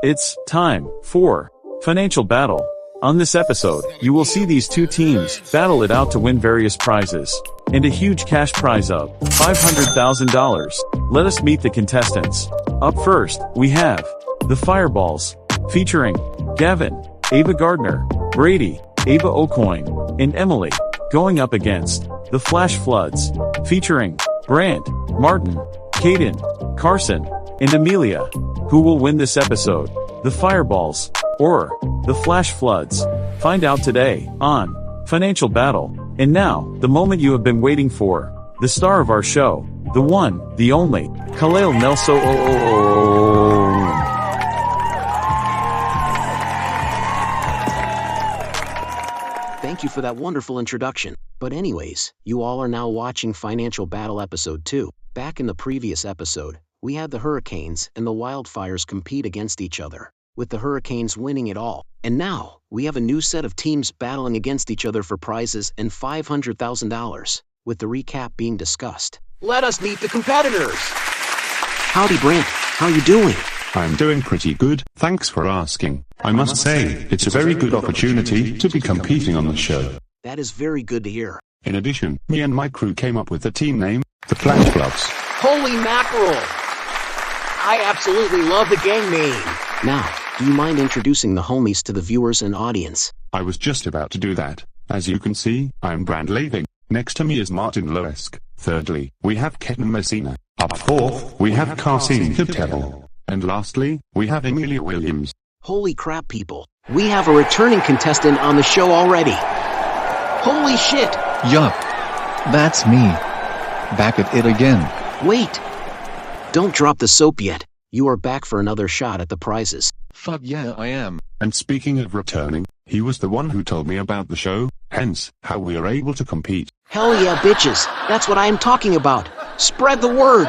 It's time for Financial Battle. On this episode, you will see these two teams battle it out to win various prizes and a huge cash prize of $500,000. Let us meet the contestants. Up first, we have the Fireballs, featuring Gavin, Ava Gardner, Brady, Ava Aucoin, and Emily, going up against the Flash Floods, featuring Brandt, Martin, Caden, Carson, and Amelia. Who will win this episode? The Fireballs or the Flash Floods? Find out today on Financial Battle. And now, the moment you have been waiting for. The star of our show, the one, the only, Khalil Nelson. Thank you for that wonderful introduction. But anyways, you all are now watching Financial Battle Episode 2. Back in the previous episode, we had the hurricanes and the wildfires compete against each other, with the hurricanes winning it all. And now, we have a new set of teams battling against each other for prizes and $500,000, with the recap being discussed. Let us meet the competitors! Howdy, Brandt. How you doing? I'm doing pretty good, thanks for asking. I must say, it's a very good opportunity to be competing on the show. That is very good to hear. In addition, me and my crew came up with the team name, the Flash Floods. Holy mackerel! I absolutely love the gang name. Now, do you mind introducing the homies to the viewers and audience? I was just about to do that. As you can see, I'm Brandt Lavin. Next to me is Martin Loeske. Thirdly, we have Caden Messina. Up fourth, we have Caden. And lastly, we have Amelia Williams. Holy crap, people. We have a returning contestant on the show already. Holy shit! Yup. That's me. Back at it again. Wait. Don't drop the soap yet. You are back for another shot at the prizes. Fuck yeah, I am. And speaking of returning, he was the one who told me about the show, hence, how we are able to compete. Hell yeah, bitches. That's what I am talking about. Spread the word.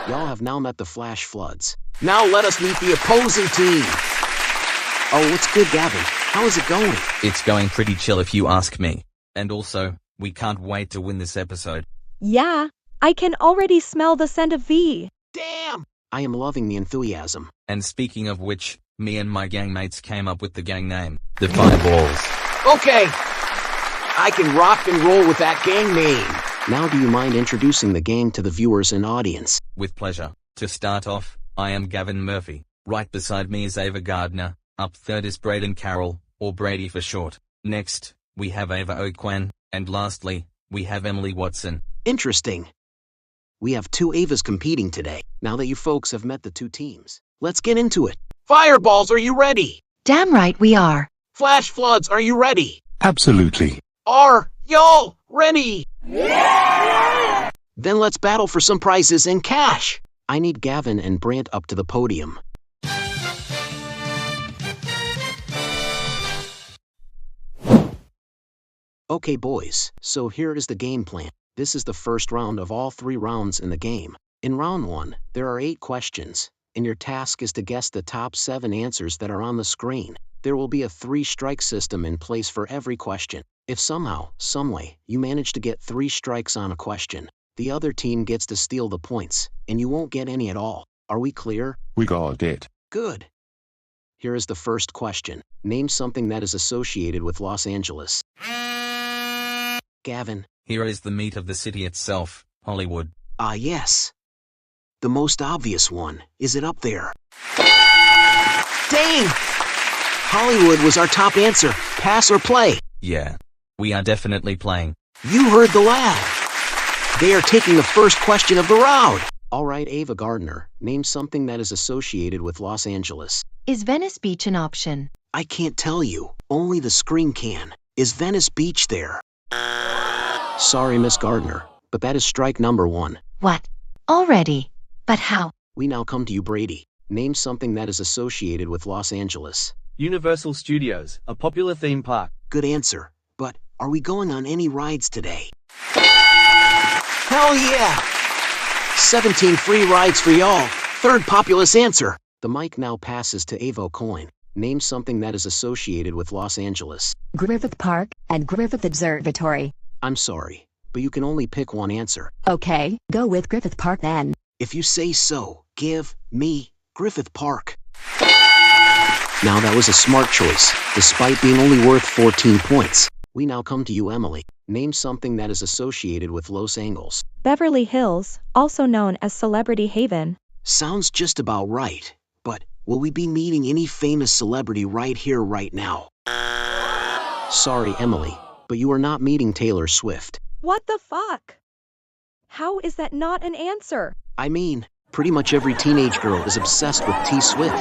Y'all have now met the Flash Floods. Now let us meet the opposing team. Oh, what's good, Gavin? How is it going? It's going pretty chill if you ask me. And also, we can't wait to win this episode. Yeah, I can already smell the scent of V. Damn! I am loving the enthusiasm. And speaking of which, me and my gangmates came up with the gang name, the Fireballs. Okay! I can rock and roll with that gang name. Now do you mind introducing the gang to the viewers and audience? With pleasure. To start off, I am Gavin Murphy. Right beside me is Ava Gardner. Up third is Braden Carroll, or Brady for short. Next, we have Ava Aucoin. And lastly, we have Emily Watson. Interesting. We have two Avas competing today. Now that you folks have met the two teams, let's get into it. Fireballs, are you ready? Damn right we are. Flash Floods, are you ready? Absolutely. Are y'all ready? Yeah! Then let's battle for some prizes and cash. I need Gavin and Brandt up to the podium. Okay boys, so here is the game plan. This is the first round of all 3 rounds in the game. In round 1, there are 8 questions, and your task is to guess the top 7 answers that are on the screen. There will be a 3-strike system in place for every question. If somehow, someway, you manage to get 3 strikes on a question, the other team gets to steal the points, and you won't get any at all. Are we clear? We got it. Good. Here is the first question. Name something that is associated with Los Angeles. Gavin. Here is the meat of the city itself, Hollywood. Ah, yes. The most obvious one. Is it up there? Dang! Hollywood was our top answer. Pass or play? Yeah. We are definitely playing. You heard the lad. They are taking the first question of the round. All right, Ava Gardner. Name something that is associated with Los Angeles. Is Venice Beach an option? I can't tell you. Only the screen can. Is Venice Beach there? Sorry, Miss Gardner, but that is strike number 1. What? Already? But how? We now come to you, Brady. Name something that is associated with Los Angeles. Universal Studios, a popular theme park. Good answer, but are we going on any rides today? Hell yeah! 17 free rides for y'all. Third populous answer. The mic now passes to Ava Aucoin. Name something that is associated with Los Angeles. Griffith Park and Griffith Observatory. I'm sorry, but you can only pick one answer. Okay, go with Griffith Park then. If you say so, give me Griffith Park. Now that was a smart choice, despite being only worth 14 points. We now come to you, Emily. Name something that is associated with Los Angeles. Beverly Hills, also known as Celebrity Haven. Sounds just about right. But will we be meeting any famous celebrity right here, right now? Sorry, Emily, but you are not meeting Taylor Swift. What the fuck? How is that not an answer? I mean, pretty much every teenage girl is obsessed with T Swift.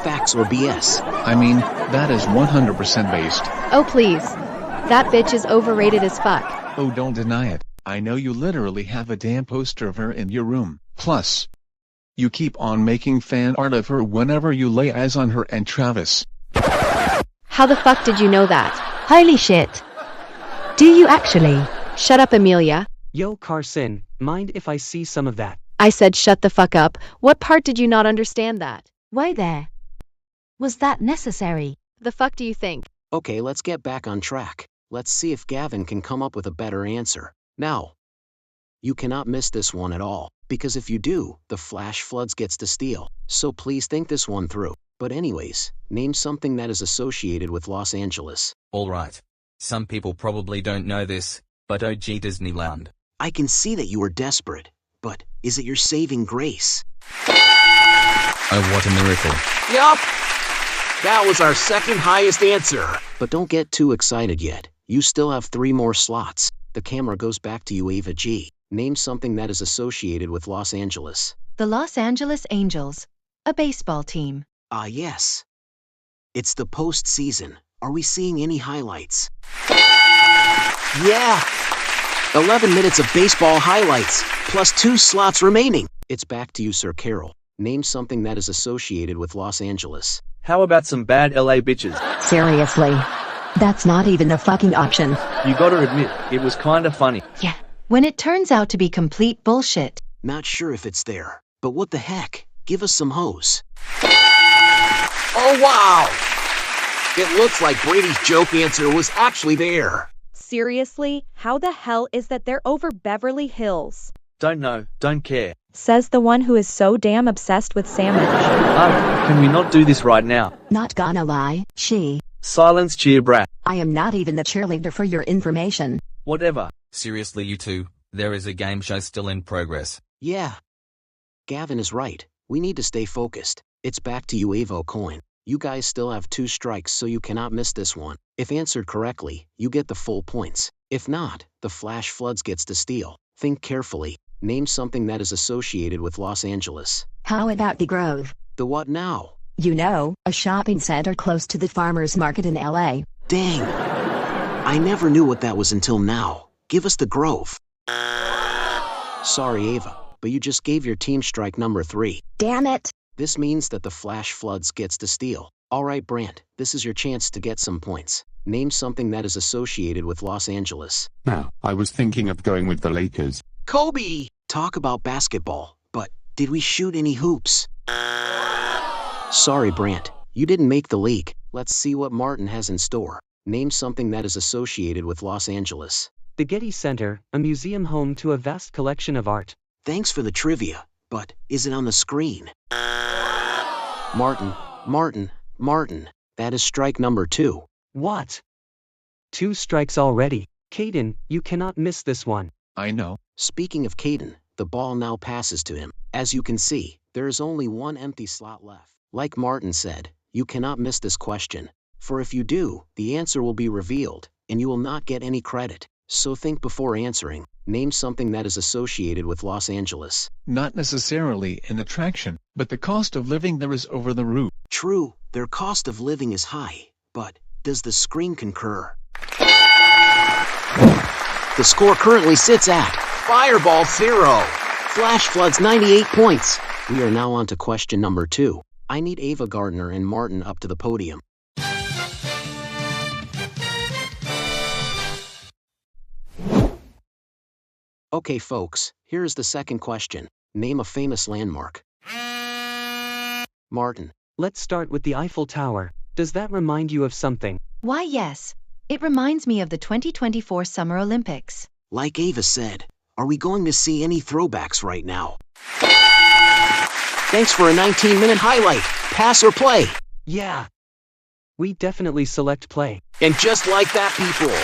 Facts or BS? I mean, that is 100% based. Oh please. That bitch is overrated as fuck. Oh, don't deny it. I know you literally have a damn poster of her in your room. Plus, you keep on making fan art of her whenever you lay eyes on her and Travis. How the fuck did you know that? Holy shit. Do you actually? Shut up, Amelia. Yo, Carson, mind if I see some of that? I said shut the fuck up. What part did you not understand that? Why there? Was that necessary? The fuck do you think? Okay, let's get back on track. Let's see if Gavin can come up with a better answer. Now, you cannot miss this one at all, because if you do, the flash floods gets to steal. So please think this one through. But anyways, name something that is associated with Los Angeles. Alright. Some people probably don't know this, but OG Disneyland. I can see that you are desperate, but is it your saving grace? Oh, what a miracle. Yup! That was our second highest answer. But don't get too excited yet. You still have 3 more slots. The camera goes back to you, Ava G. Name something that is associated with Los Angeles. The Los Angeles Angels. A baseball team. Ah, yes. It's the postseason. Are we seeing any highlights? Yeah! 11 minutes of baseball highlights, plus 2 slots remaining. It's back to you, Sir Carol. Name something that is associated with Los Angeles. How about some bad LA bitches? Seriously. That's not even a fucking option. You gotta admit, it was kinda funny. Yeah. When it turns out to be complete bullshit. Not sure if it's there, but what the heck? Give us some hose. Oh wow! It looks like Brady's joke answer was actually there. Seriously, how the hell is that they're over Beverly Hills? Don't know, don't care. Says the one who is so damn obsessed with sandwich. Can we not do this right now? Not gonna lie, Silence, cheer, brat. I am not even the cheerleader for your information. Whatever. Seriously, you two, there is a game show still in progress. Yeah. Gavin is right. We need to stay focused. It's back to you, Ava Aucoin. You guys still have 2 strikes, so you cannot miss this one. If answered correctly, you get the full points. If not, the flash floods gets to steal. Think carefully. Name something that is associated with Los Angeles. How about the Grove? The what now? You know, a shopping center close to the farmer's market in LA. Dang. I never knew what that was until now. Give us the Grove. Sorry, Ava, but you just gave your team strike number 3. Damn it. This means that the flash floods gets to steal. Alright, Brandt, this is your chance to get some points. Name something that is associated with Los Angeles. Now, I was thinking of going with the Lakers. Kobe! Talk about basketball, but did we shoot any hoops? Sorry, Brandt, you didn't make the league. Let's see what Martin has in store. Name something that is associated with Los Angeles. The Getty Center, a museum home to a vast collection of art. Thanks for the trivia, but is it on the screen? Martin, that is strike number 2. What? 2 strikes already. Caden, you cannot miss this one. I know. Speaking of Caden, the ball now passes to him. As you can see, there is only 1 empty slot left. Like Martin said, you cannot miss this question. For if you do, the answer will be revealed, and you will not get any credit. So think before answering. Name something that is associated with Los Angeles. Not necessarily an attraction, but the cost of living there is over the roof. True, their cost of living is high, but does the screen concur? The score currently sits at Fireball 0. Flash floods 98 points. We are now on to question number 2. I need Ava Gardner and Martin up to the podium. Okay folks, here is the second question. Name a famous landmark. Martin. Let's start with the Eiffel Tower. Does that remind you of something? Why yes. It reminds me of the 2024 Summer Olympics. Like Ava said, are we going to see any throwbacks right now? Thanks for a 19-minute highlight. Pass or play? Yeah. We definitely select play. And just like that, people,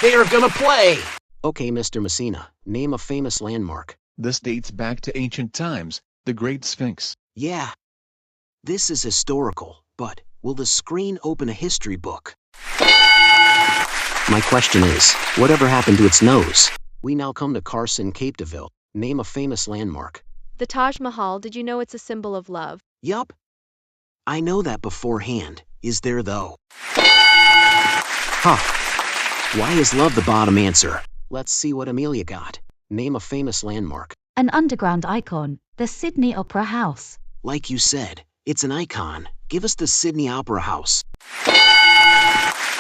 they are gonna play! Okay, Mr. Messina, name a famous landmark. This dates back to ancient times, the Great Sphinx. Yeah. This is historical, but will the screen open a history book? My question is, whatever happened to its nose? We now come to Carson, Cape DeVille. Name a famous landmark. The Taj Mahal, did you know it's a symbol of love? Yup. I know that beforehand. Is there though? Huh. Why is love the bottom answer? Let's see what Amelia got. Name a famous landmark. An underground icon, the Sydney Opera House. Like you said, it's an icon. Give us the Sydney Opera House.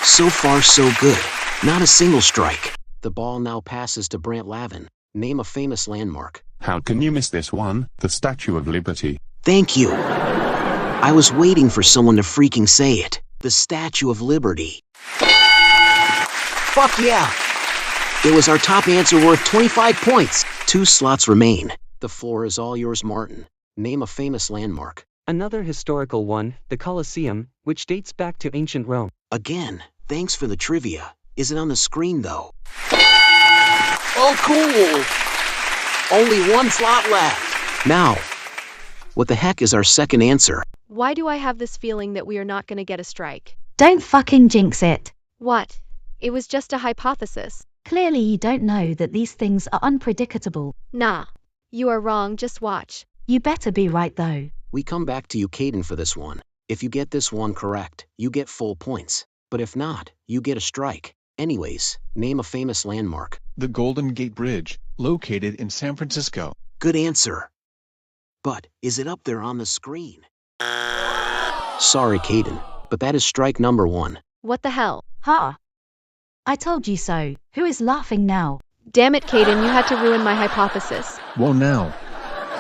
So far so good. Not a single strike. The ball now passes to Brandt. Lavin. Name a famous landmark. How can you miss this one? The Statue of Liberty. Thank you. I was waiting for someone to freaking say it. The Statue of Liberty. Fuck yeah! It was our top answer, worth 25 points. 2 slots remain. The floor is all yours, Martin. Name a famous landmark. Another historical one, the Colosseum, which dates back to ancient Rome. Again, thanks for the trivia. Is it on the screen though? Oh cool! Only 1 slot left. Now, what the heck is our second answer? Why do I have this feeling that we are not going to get a strike? Don't fucking jinx it. What? It was just a hypothesis. Clearly you don't know that these things are unpredictable. Nah. You are wrong, just watch. You better be right though. We come back to you, Caden, for this one. If you get this one correct, you get full points. But if not, you get a strike. Anyways, name a famous landmark. The Golden Gate Bridge, located in San Francisco. Good answer. But, is it up there on the screen? Sorry, Caden, but that is strike number 1. What the hell? Ha! I told you so. Who is laughing now? Damn it, Caden, you had to ruin my hypothesis. Whoa now.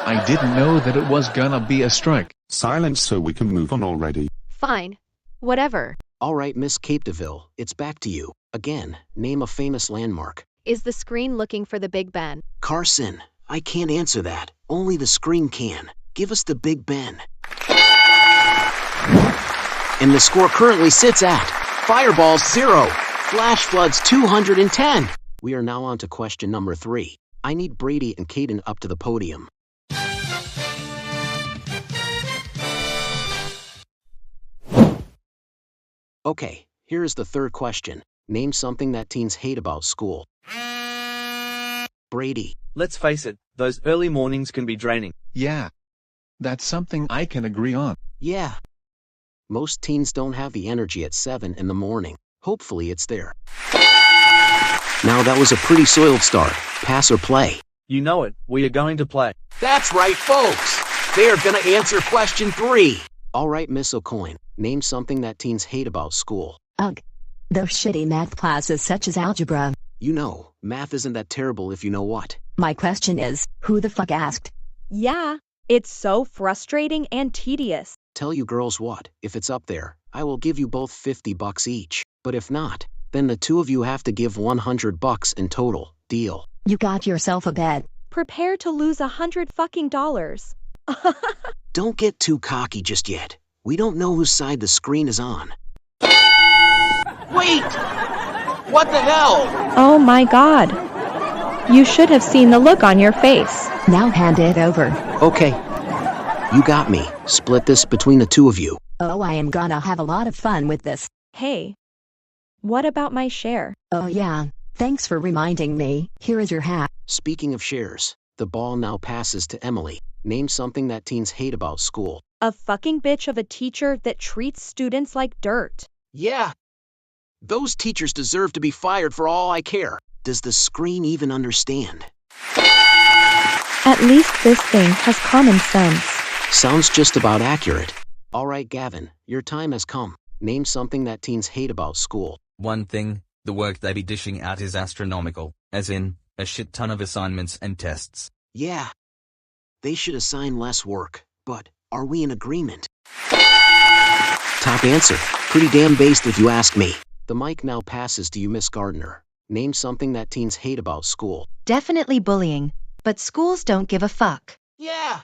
I didn't know that it was gonna be a strike. Silence so we can move on already. Fine. Whatever. Alright, Miss Cape DeVille, it's back to you. Again, name a famous landmark. Is the screen looking for the Big Ben? Carson, I can't answer that. Only the screen can. Give us the Big Ben. And the score currently sits at Fireballs 0, Flash Floods 210. We are now on to question number 3. I need Brady and Caden up to the podium. Okay, here is the third question. Name something that teens hate about school. Brady. Let's face it, those early mornings can be draining. Yeah. That's something I can agree on. Yeah. Most teens don't have the energy at 7 in the morning. Hopefully it's there. Now that was a pretty soiled start. Pass or play? You know it, we are going to play. That's right, folks! They are gonna answer question 3. Alright, Miss Aucoin, name something that teens hate about school. Ugh. Those shitty math classes such as algebra. You know, math isn't that terrible if you know what. My question is, who the fuck asked? Yeah, it's so frustrating and tedious. Tell you girls what, if it's up there, I will give you both $50 each. But if not, then the 2 of you have to give $100 in total. Deal? You got yourself a bet. Prepare to lose $100. Don't get too cocky just yet. We don't know whose side the screen is on. Wait! What the hell? Oh my god. You should have seen the look on your face. Now hand it over. Okay. You got me. Split this between the 2 of you. Oh, I am gonna have a lot of fun with this. Hey. What about my share? Oh yeah. Thanks for reminding me. Here is your hat. Speaking of shares, the ball now passes to Emily. Name something that teens hate about school. A fucking bitch of a teacher that treats students like dirt. Yeah. Those teachers deserve to be fired for all I care. Does the screen even understand? At least this thing has common sense. Sounds just about accurate. Alright, Gavin, your time has come. Name something that teens hate about school. One thing, the work they be dishing out is astronomical, as in, a shit ton of assignments and tests. Yeah. They should assign less work, but are we in agreement? Top answer. Pretty damn based if you ask me. The mic now passes to you, Miss Gardner. Name something that teens hate about school. Definitely bullying, but schools don't give a fuck. Yeah.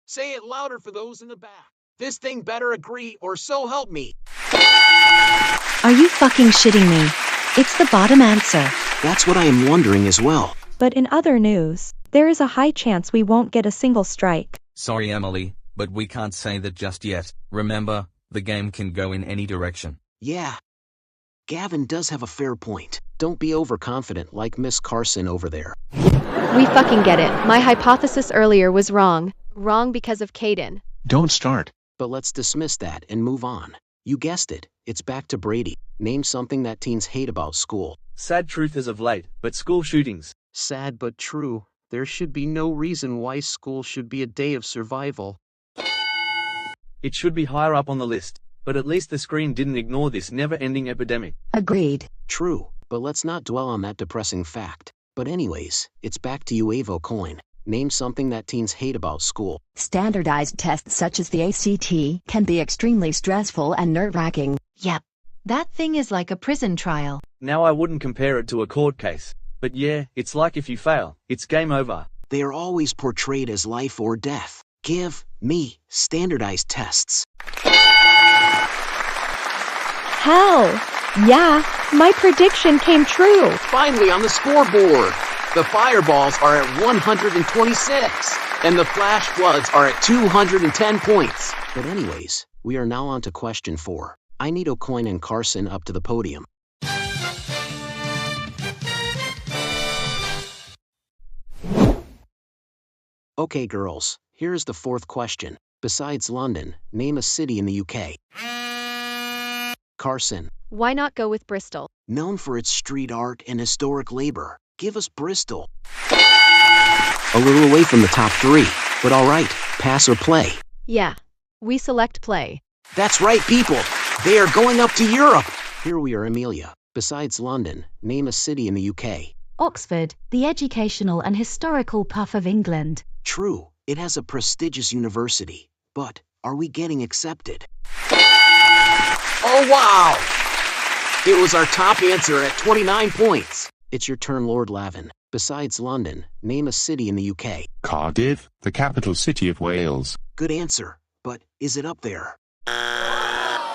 Say it louder for those in the back. This thing better agree or so help me. Are you fucking shitting me? It's the bottom answer. That's what I am wondering as well. But in other news, there is a high chance we won't get a single strike. Sorry Emily, but we can't say that just yet. Remember, the game can go in any direction. Yeah. Gavin does have a fair point. Don't be overconfident like Miss Carson over there. We fucking get it. My hypothesis earlier was wrong. Wrong because of Caden. Don't start. But let's dismiss that and move on. You guessed it, it's back to Brady. Name something that teens hate about school. Sad truth as of late, but school shootings. Sad but true. There should be no reason why school should be a day of survival. It should be higher up on the list, but at least the screen didn't ignore this never-ending epidemic. Agreed. True, but let's not dwell on that depressing fact. But anyways, it's back to you Ava Aucoin. Name something that teens hate about school. Standardized tests such as the ACT can be extremely stressful and nerve-wracking. Yep. That thing is like a prison trial. Now I wouldn't compare it to a court case. But yeah, it's like if you fail, it's game over. They are always portrayed as life or death. Give me standardized tests. Hell! Yeah, my prediction came true. Finally on the scoreboard. The fireballs are at 126, and the flash floods are at 210 points. But anyways, we are now on to question 4. I need Aucoin and Carson up to the podium. Okay girls, here's the 4th question. Besides London, name a city in the UK. Carson. Why not go with Bristol? Known for its street art and historic labor. Give us Bristol. A little away from the top 3, but alright, pass or play. Yeah. We select play. That's right people, they are going up to Europe. Here we are Amelia. Besides London, name a city in the UK. Oxford, the educational and historical puff of England. True, it has a prestigious university, but are we getting accepted? Oh wow! It was our top answer at 29 points. It's your turn Lord Lavin. Besides London, name a city in the UK. Cardiff, the capital city of Wales. Good answer, but is it up there?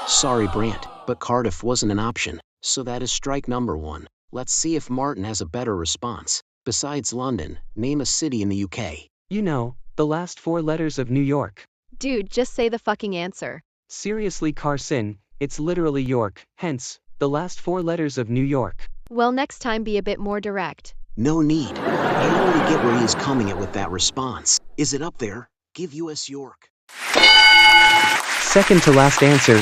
Sorry Brandt, but Cardiff wasn't an option, so that is strike number 1. Let's see if Martin has a better response. Besides London, name a city in the UK. You know, the last 4 letters of New York. Dude, just say the fucking answer. Seriously Carson, it's literally York, hence, the last 4 letters of New York. Well, next time be a bit more direct. No need. I already get where he is coming at with that response. Is it up there? Give US York. Second to last answer,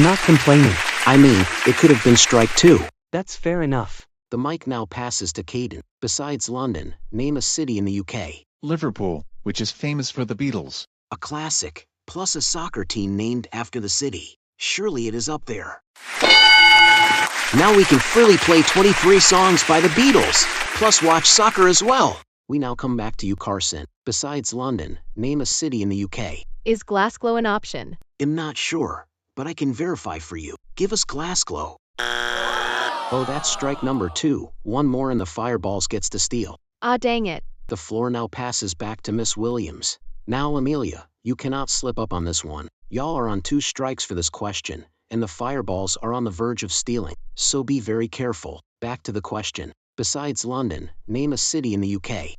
not complaining. I mean, it could have been strike 2. That's fair enough. The mic now passes to Caden. Besides London, name a city in the UK. Liverpool, which is famous for the Beatles. A classic, plus a soccer team named after the city. Surely it is up there. Now we can freely play 23 songs by the Beatles, plus watch soccer as well. We now come back to you Carson. Besides London, name a city in the UK. Is Glasgow an option? I'm not sure, but I can verify for you. Give us Glasgow. Oh, that's strike number 2. One more and the fireballs gets to steal. Ah, dang it. The floor now passes back to Miss Williams. Now Amelia, you cannot slip up on this one. Y'all are on 2 strikes for this question, and the fireballs are on the verge of stealing, so be very careful. Back to the question. Besides London, name a city in the UK.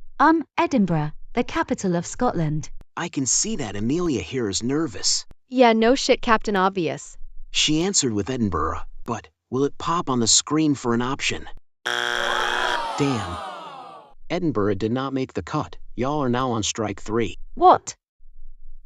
Edinburgh, the capital of Scotland. I can see that Amelia here is nervous. Yeah, no shit, Captain Obvious. She answered with Edinburgh, but will it pop on the screen for an option? Damn. Edinburgh did not make the cut. Y'all are now on strike 3. What?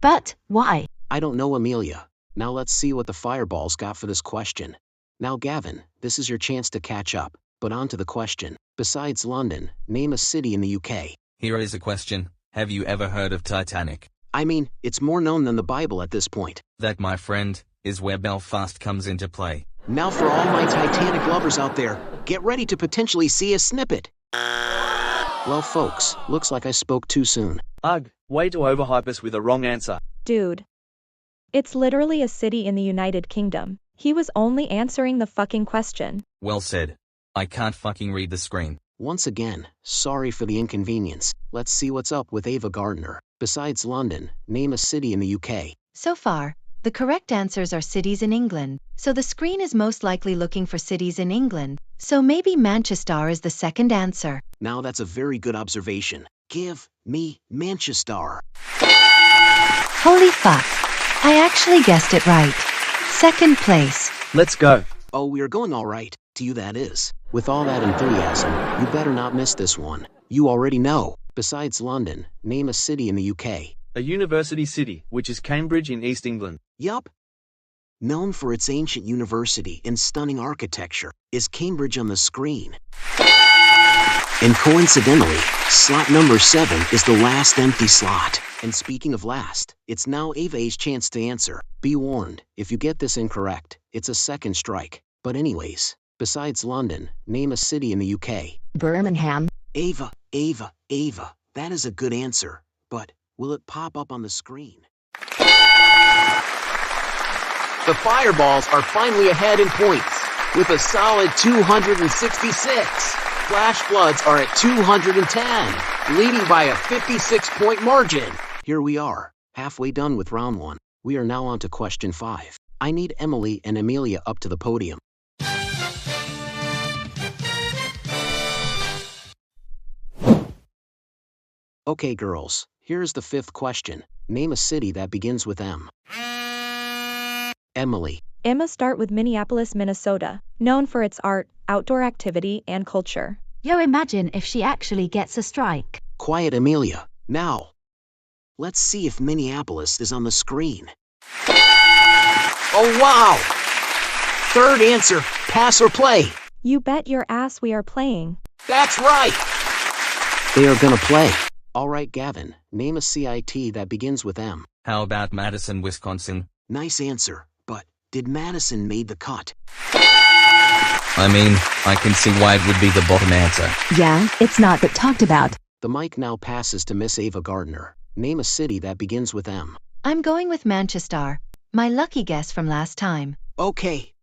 But, why? I don't know Amelia. Now let's see what the fireballs got for this question. Now Gavin, this is your chance to catch up, but on to the question. Besides London, name a city in the UK. Here is a question. Have you ever heard of Titanic? I mean, it's more known than the Bible at this point. That, my friend, is where Belfast comes into play. Now for all my Titanic lovers out there, get ready to potentially see a snippet. Well folks, looks like I spoke too soon. Ugh, way to overhype us with a wrong answer. Dude. It's literally a city in the United Kingdom. He was only answering the fucking question. Well said. I can't fucking read the screen. Once again, sorry for the inconvenience. Let's see what's up with Ava Gardner. Besides London, name a city in the UK. So far, The correct answers are cities in England, so the screen is most likely looking for cities in England, so maybe Manchester is the second answer. Now that's a very good observation. Give me Manchester. Holy fuck. I actually guessed it right. Second place. Let's go. Oh, we are going all right. To you that is. With all that enthusiasm, you better not miss this one. You already know. Besides London, name a city in the UK. A university city, which is Cambridge in East England. Yup. Known for its ancient university and stunning architecture, is Cambridge on the screen. And coincidentally, slot number 7 is the last empty slot. And speaking of last, it's now Ava's chance to answer. Be warned, if you get this incorrect, it's a second strike. But anyways, besides London, name a city in the UK. Birmingham. Ava, that is a good answer. But will it pop up on the screen? The Fireballs are finally ahead in points, with a solid 266. Flash Floods are at 210, leading by a 56-point margin. Here we are, halfway done with round 1. We are now on to question 5. I need Emily and Amelia up to the podium. Okay girls, here's the 5th question. Name a city that begins with M. Emily. Emma start with Minneapolis, Minnesota, known for its art, outdoor activity, and culture. Yo, imagine if she actually gets a strike. Quiet, Amelia. Now, let's see if Minneapolis is on the screen. Oh wow! Third answer, pass or play. You bet your ass we are playing. That's right! They are gonna play. Alright Gavin, name a CIT that begins with M. How about Madison, Wisconsin? Nice answer, but did Madison made the cut? I mean, I can see why it would be the bottom answer. Yeah, it's not but talked about. The mic now passes to Miss Ava Gardner. Name a city that begins with M. I'm going with Manchester. My lucky guess from last time. Okay.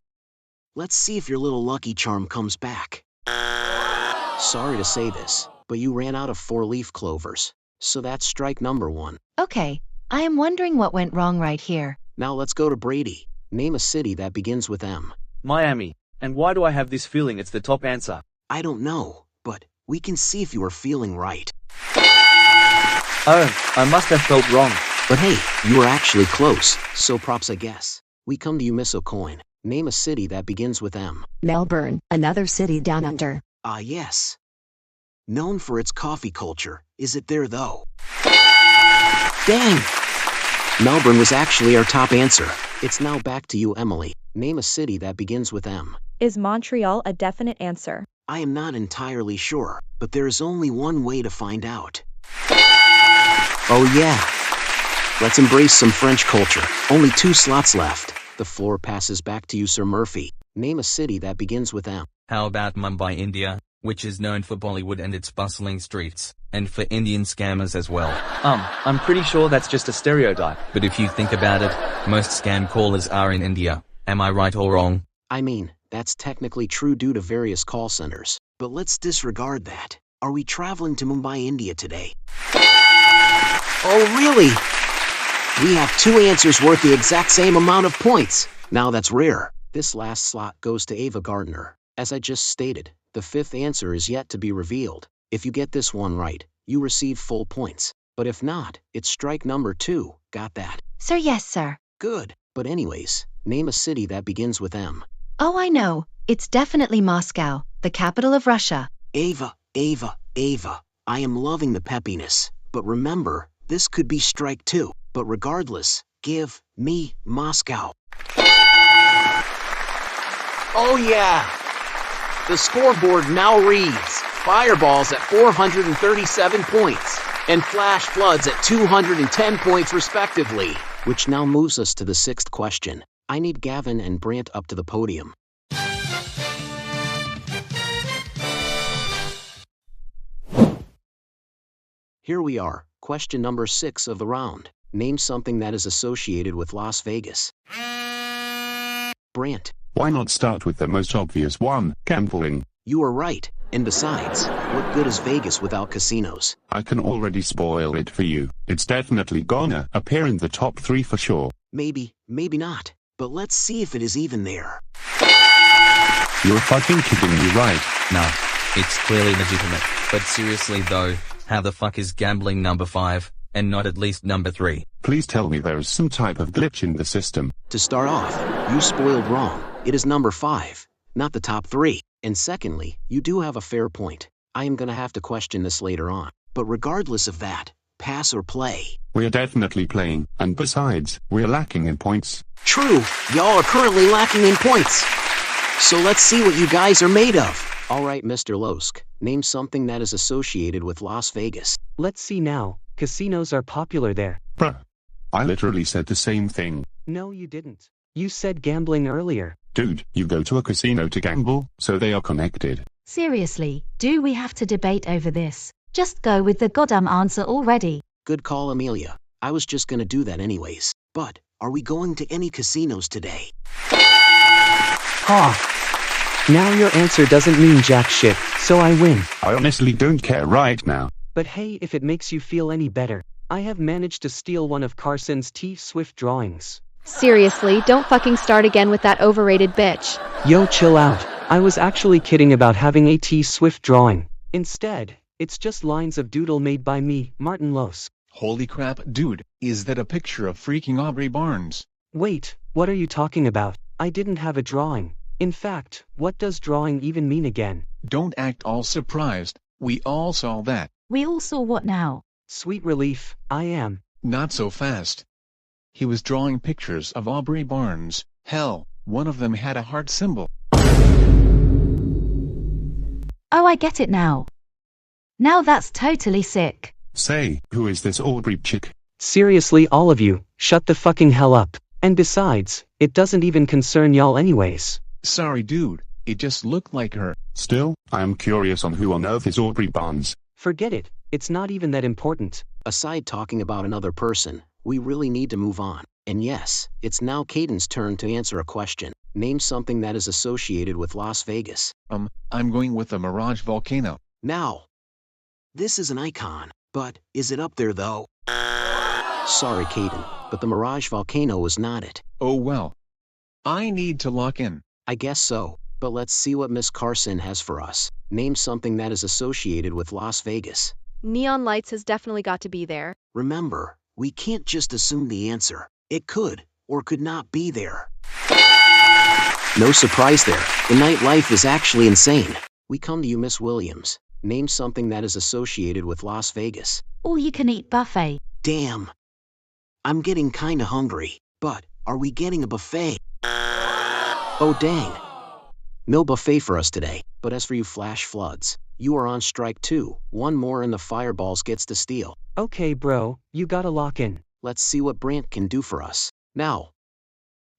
Let's see if your little lucky charm comes back. Sorry to say this, but you ran out of 4-leaf clovers. So that's strike number 1. Okay, I am wondering what went wrong right here. Now let's go to Brady. Name a city that begins with M. Miami. And why do I have this feeling it's the top answer? I don't know, but we can see if you are feeling right. Oh, I must have felt wrong. But hey, you were actually close, so props I guess. We come to you, Miss Aucoin. Name a city that begins with M. Melbourne, another city down under. Ah yes. Known for its coffee culture, is it there though? Dang! Melbourne was actually our top answer. It's now back to you, Emily. Name a city that begins with M. Is Montreal a definite answer? I am not entirely sure, but there is only one way to find out. Oh yeah. Let's embrace some French culture. Only 2 slots left. The floor passes back to you, Sir Murphy. Name a city that begins with M. How about Mumbai, India, which is known for Bollywood and its bustling streets, and for Indian scammers as well. I'm pretty sure that's just a stereotype. But if you think about it, most scam callers are in India. Am I right or wrong? I mean, that's technically true due to various call centers. But let's disregard that. Are we traveling to Mumbai, India today? Oh really? We have 2 answers worth the exact same amount of points. Now that's rare. This last slot goes to Ava Gardner. As I just stated, the 5th answer is yet to be revealed. If you get this one right, you receive full points. But if not, it's strike number 2. Got that? Sir, yes, sir. Good. But anyways, name a city that begins with M. Oh, I know. It's definitely Moscow, the capital of Russia. Ava. I am loving the peppiness. But remember, this could be strike 2. But regardless, give me Moscow. Oh yeah! The scoreboard now reads Fireballs at 437 points and Flash Floods at 210 points respectively. Which now moves us to the 6th question. I need Gavin and Brandt up to the podium. Here we are, question number 6 of the round. Name something that is associated with Las Vegas. Brandt. Why not start with the most obvious one, gambling? You are right, and besides, what good is Vegas without casinos? I can already spoil it for you. It's definitely gonna appear in the top 3 for sure. Maybe, maybe not. But let's see if it is even there. You're fucking kidding me, right? Nah, it's clearly legitimate. But seriously though, how the fuck is gambling number 5, and not at least number 3? Please tell me there is some type of glitch in the system. To start off, you spoiled wrong. It is number 5, not the top 3. And secondly, you do have a fair point. I am gonna have to question this later on. But regardless of that, pass or play. We're definitely playing, and besides, we're lacking in points. True, y'all are currently lacking in points. So let's see what you guys are made of. Alright, Mr. Loeske, name something that is associated with Las Vegas. Let's see now. Casinos are popular there. Bruh. I literally said the same thing. No, you didn't. You said gambling earlier. Dude, you go to a casino to gamble, so they are connected. Seriously, do we have to debate over this? Just go with the goddamn answer already. Good call, Amelia. I was just gonna do that anyways. But, are we going to any casinos today? Ha! Now your answer doesn't mean jack shit, so I win. I honestly don't care right now. But hey, if it makes you feel any better, I have managed to steal one of Carson's T-Swift drawings. Seriously, don't fucking start again with that overrated bitch. Yo, chill out. I was actually kidding about having a T-Swift drawing. Instead, it's just lines of doodle made by me, Martin Loeske. Holy crap, dude, is that a picture of freaking Aubrey Barnes? Wait, what are you talking about? I didn't have a drawing. In fact, what does drawing even mean again? Don't act all surprised, we all saw that. We all saw what now? Sweet relief, I am. Not so fast. He was drawing pictures of Aubrey Barnes. Hell, one of them had a heart symbol. Oh, I get it now. Now that's totally sick. Say, who is this Aubrey chick? Seriously, all of you, shut the fucking hell up. And besides, it doesn't even concern y'all anyways. Sorry dude, it just looked like her. Still, I am curious on who on earth is Aubrey Barnes. Forget it, it's not even that important. Aside talking about another person, we really need to move on. And yes, it's now Caden's turn to answer a question. Name something that is associated with Las Vegas. I'm going with the Mirage Volcano. Now, this is an icon, but is it up there though? Sorry, Caden, but the Mirage Volcano was not it. Oh well. I need to lock in. I guess so, but let's see what Miss Carson has for us. Name something that is associated with Las Vegas. Neon lights has definitely got to be there. Remember, we can't just assume the answer. It could, or could not be there. No surprise there, the nightlife is actually insane. We come to you, Miss Williams. Name something that is associated with Las Vegas. All-you-can-eat buffet. Damn. I'm getting kinda hungry, but are we getting a buffet? Oh dang. No buffet for us today, but as for you flash floods, you are on strike too. One more and the fireballs gets to steal. Okay bro, you gotta lock in. Let's see what Brandt can do for us. Now,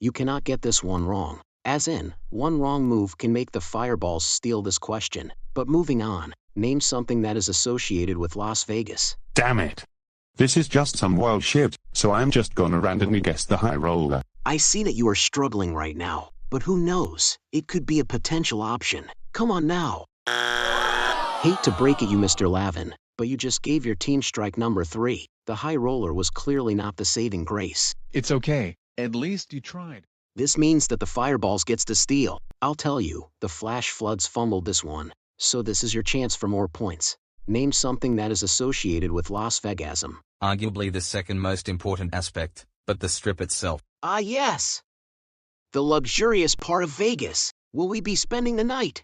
you cannot get this one wrong. As in, one wrong move can make the fireballs steal this question. But moving on, name something that is associated with Las Vegas. Damn it. This is just some wild shit, so I'm just gonna randomly guess the high roller. I see that you are struggling right now, but who knows, it could be a potential option. Come on now. Hate to break it you Mr. Lavin, but you just gave your team strike number 3. The high roller was clearly not the saving grace. It's okay, at least you tried. This means that the fireballs gets to steal. I'll tell you, the flash floods fumbled this one, so this is your chance for more points. Name something that is associated with Las Vegasm. Arguably the second most important aspect, but the strip itself. Ah yes! The luxurious part of Vegas. Will we be spending the night?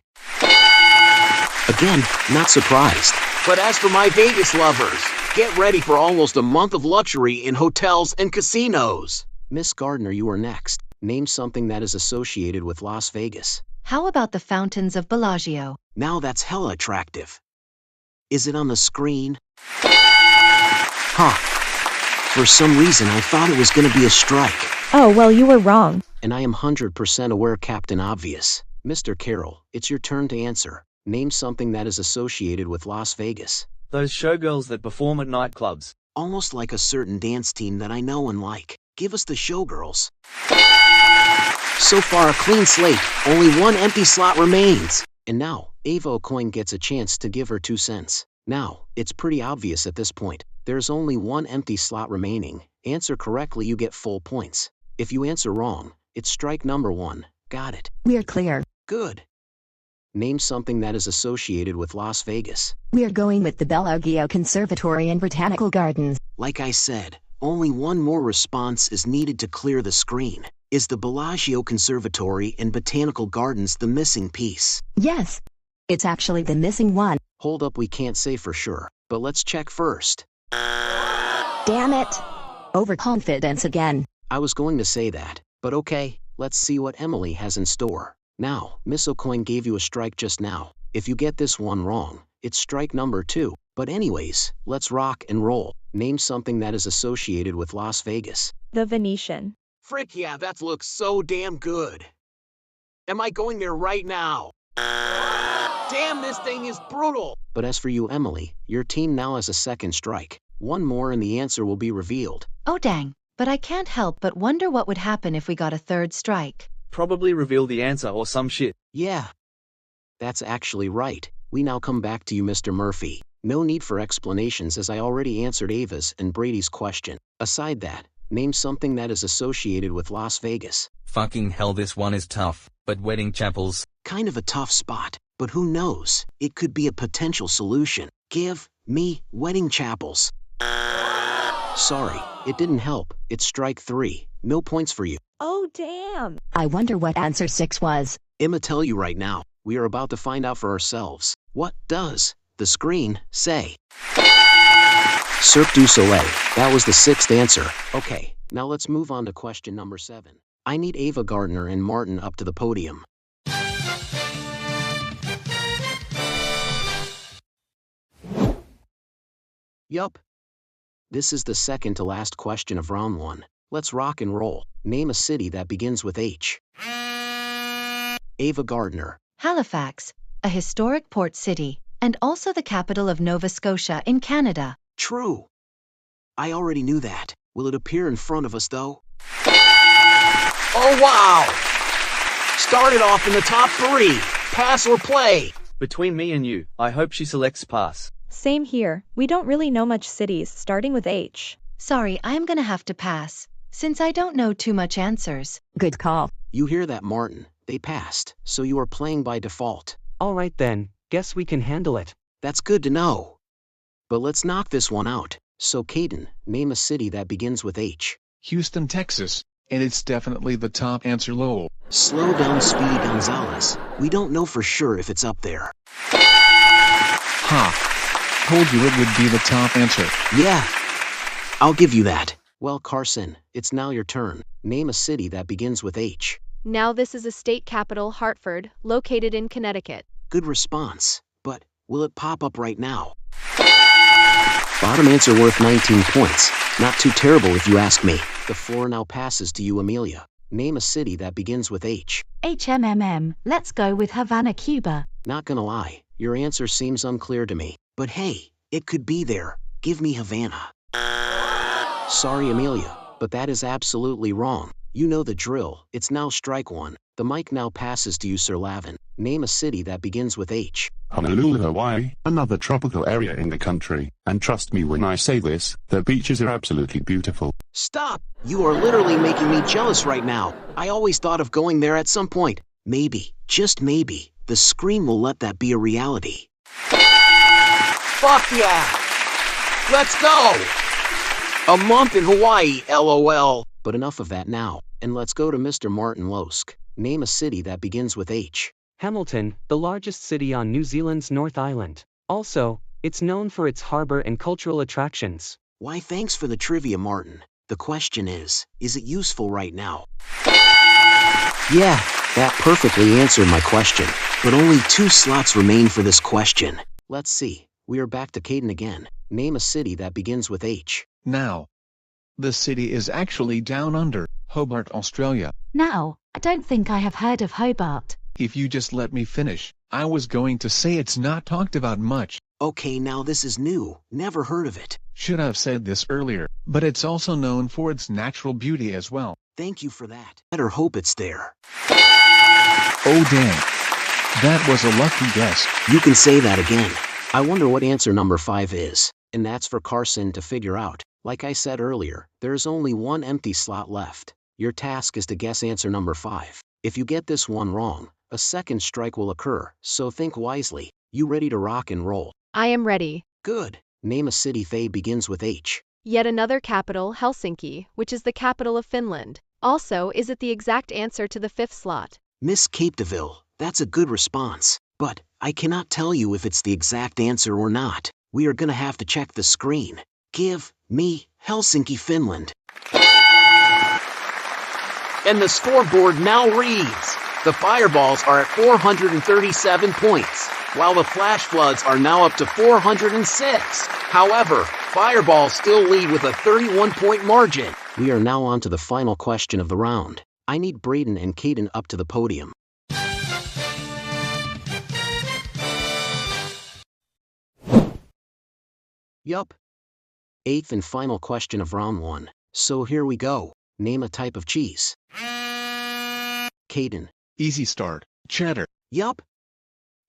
Again, not surprised. But as for my Vegas lovers, get ready for almost a month of luxury in hotels and casinos. Miss Gardner, you are next. Name something that is associated with Las Vegas. How about the fountains of Bellagio? Now that's hella attractive. Is it on the screen? Huh. For some reason I thought it was gonna be a strike. Oh well, you were wrong. And I am 100% aware, Captain Obvious. Mr. Carroll, it's your turn to answer. Name something that is associated with Las Vegas. Those showgirls that perform at nightclubs. Almost like a certain dance team that I know and like. Give us the showgirls. So far a clean slate, only one empty slot remains. And now, Ava Aucoin gets a chance to give her 2 cents. Now, it's pretty obvious at this point. There's only one empty slot remaining. Answer correctly, you get full points. If you answer wrong, it's strike number 1. Got it? We're clear. Good. Name something that is associated with Las Vegas. We're going with the Bellagio Conservatory and Botanical Gardens. Like I said, only one more response is needed to clear the screen. Is the Bellagio Conservatory and Botanical Gardens the missing piece? Yes. It's actually the missing one. Hold up, we can't say for sure, but let's check first. Damn it. Overconfidence again. I was going to say that, but okay, let's see what Emily has in store. Now, Miss Aucoin gave you a strike just now. If you get this one wrong, it's strike number 2. But anyways, let's rock and roll. Name something that is associated with Las Vegas. The Venetian. Frick yeah, that looks so damn good. Am I going there right now? Damn, this thing is brutal. But as for you, Emily, your team now has a second strike. One more and the answer will be revealed. Oh dang, but I can't help but wonder what would happen if we got a third strike. Probably reveal the answer or some shit. Yeah. That's actually right. We now come back to you, Mr. Murphy. No need for explanations as I already answered Ava's and Brady's question. Aside that, name something that is associated with Las Vegas. Fucking hell, this one is tough, but wedding chapels. Kind of a tough spot, but who knows? It could be a potential solution. Give me wedding chapels. Sorry, it didn't help. It's strike 3. No points for you. Oh damn. I wonder what answer 6 was. I'ma tell you right now. We are about to find out for ourselves. What does the screen say? Cirque du Soleil. That was the 6th answer. Okay, now let's move on to question number 7. I need Ava Gardner and Martin up to the podium. Yup. This is the second to last question of round 1. Let's rock and roll. Name a city that begins with H. Ava Gardner. Halifax, a historic port city, and also the capital of Nova Scotia in Canada. True. I already knew that. Will it appear in front of us though? Oh wow! Started off in the top 3. Pass or play? Between me and you, I hope she selects pass. Same here. We don't really know much cities starting with H. Sorry, I'm gonna have to pass, since I don't know too much answers. Good call. You hear that, Martin? They passed, so you are playing by default. Alright then, guess we can handle it. That's good to know. But let's knock this one out. So Caden, name a city that begins with H. Houston, Texas. And it's definitely the top answer, lol. Slow down, Speedy Gonzalez. We don't know for sure if it's up there. Ha! Told you it would be the top answer. Yeah, I'll give you that. Well, Carson, it's now your turn. Name a city that begins with H. Now this is a state capital, Hartford, located in Connecticut. Good response, but will it pop up right now? Bottom answer worth 19 points. Not too terrible if you ask me. The floor now passes to you, Amelia. Name a city that begins with H. HMMM, let's go with Havana, Cuba. Not gonna lie, your answer seems unclear to me. But hey, it could be there. Give me Havana. Sorry, Amelia, but that is absolutely wrong. You know the drill. It's now strike 1. The mic now passes to you, Sir Lavin. Name a city that begins with H. Honolulu, Hawaii, another tropical area in the country. And trust me when I say this, the beaches are absolutely beautiful. Stop! You are literally making me jealous right now. I always thought of going there at some point. Maybe, just maybe, the screen will let that be a reality. Fuck yeah! Let's go! A month in Hawaii, LOL. But enough of that now, and let's go to Mr. Martin Loeske. Name a city that begins with H. Hamilton, the largest city on New Zealand's North Island. Also, it's known for its harbor and cultural attractions. Why, thanks for the trivia, Martin. The question is it useful right now? Yeah, that perfectly answered my question. But only 2 slots remain for this question. Let's see. We are back to Caden again. Name a city that begins with H. Now, the city is actually down under, Hobart, Australia. Now, I don't think I have heard of Hobart. If you just let me finish, I was going to say it's not talked about much. Okay, now this is new. Never heard of it. Should have said this earlier, but it's also known for its natural beauty as well. Thank you for that. Better hope it's there. Oh dang. That was a lucky guess. You can say that again. I wonder what answer number 5 is. And that's for Carson to figure out. Like I said earlier, there's only one empty slot left. Your task is to guess answer number 5. If you get this one wrong, a second strike will occur, so think wisely. You ready to rock and roll? I am ready. Good. Name a city that begins with H. Yet another capital, Helsinki, which is the capital of Finland. Also, is it the exact answer to the 5th slot? Miss Capedeville, that's a good response. But I cannot tell you if it's the exact answer or not. We are gonna have to check the screen. Give me Helsinki, Finland. And the scoreboard now reads, the Fireballs are at 437 points, while the Flash Floods are now up to 406. However, Fireballs still lead with a 31-point margin. We are now on to the final question of the round. I need Braden and Caden up to the podium. Yup. 8th and final question of round 1. So here we go. Name a type of cheese. Caden. Easy start. Cheddar. Yup.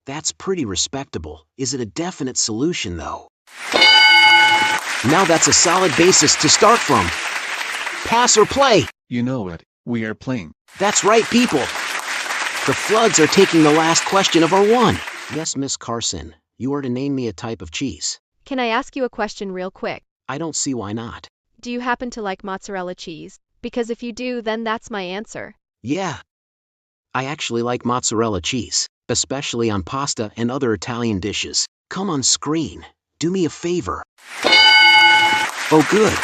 That's pretty respectable. Is it a definite solution though? Now that's a solid basis to start from. Pass or play? You know it. We are playing. That's right, people. The Floods are taking the last question of our one. Yes, Miss Carson. You are to name me a type of cheese. Can I ask you a question real quick? I don't see why not. Do you happen to like mozzarella cheese? Because if you do, then that's my answer. Yeah. I actually like mozzarella cheese, especially on pasta and other Italian dishes. Come on screen. Do me a favor. Oh good.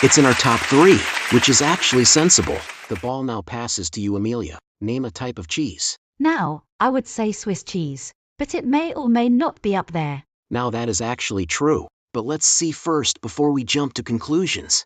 It's in our top 3, which is actually sensible. The ball now passes to you, Amelia. Name a type of cheese. Now, I would say Swiss cheese, but it may or may not be up there. Now that is actually true, but let's see first before we jump to conclusions.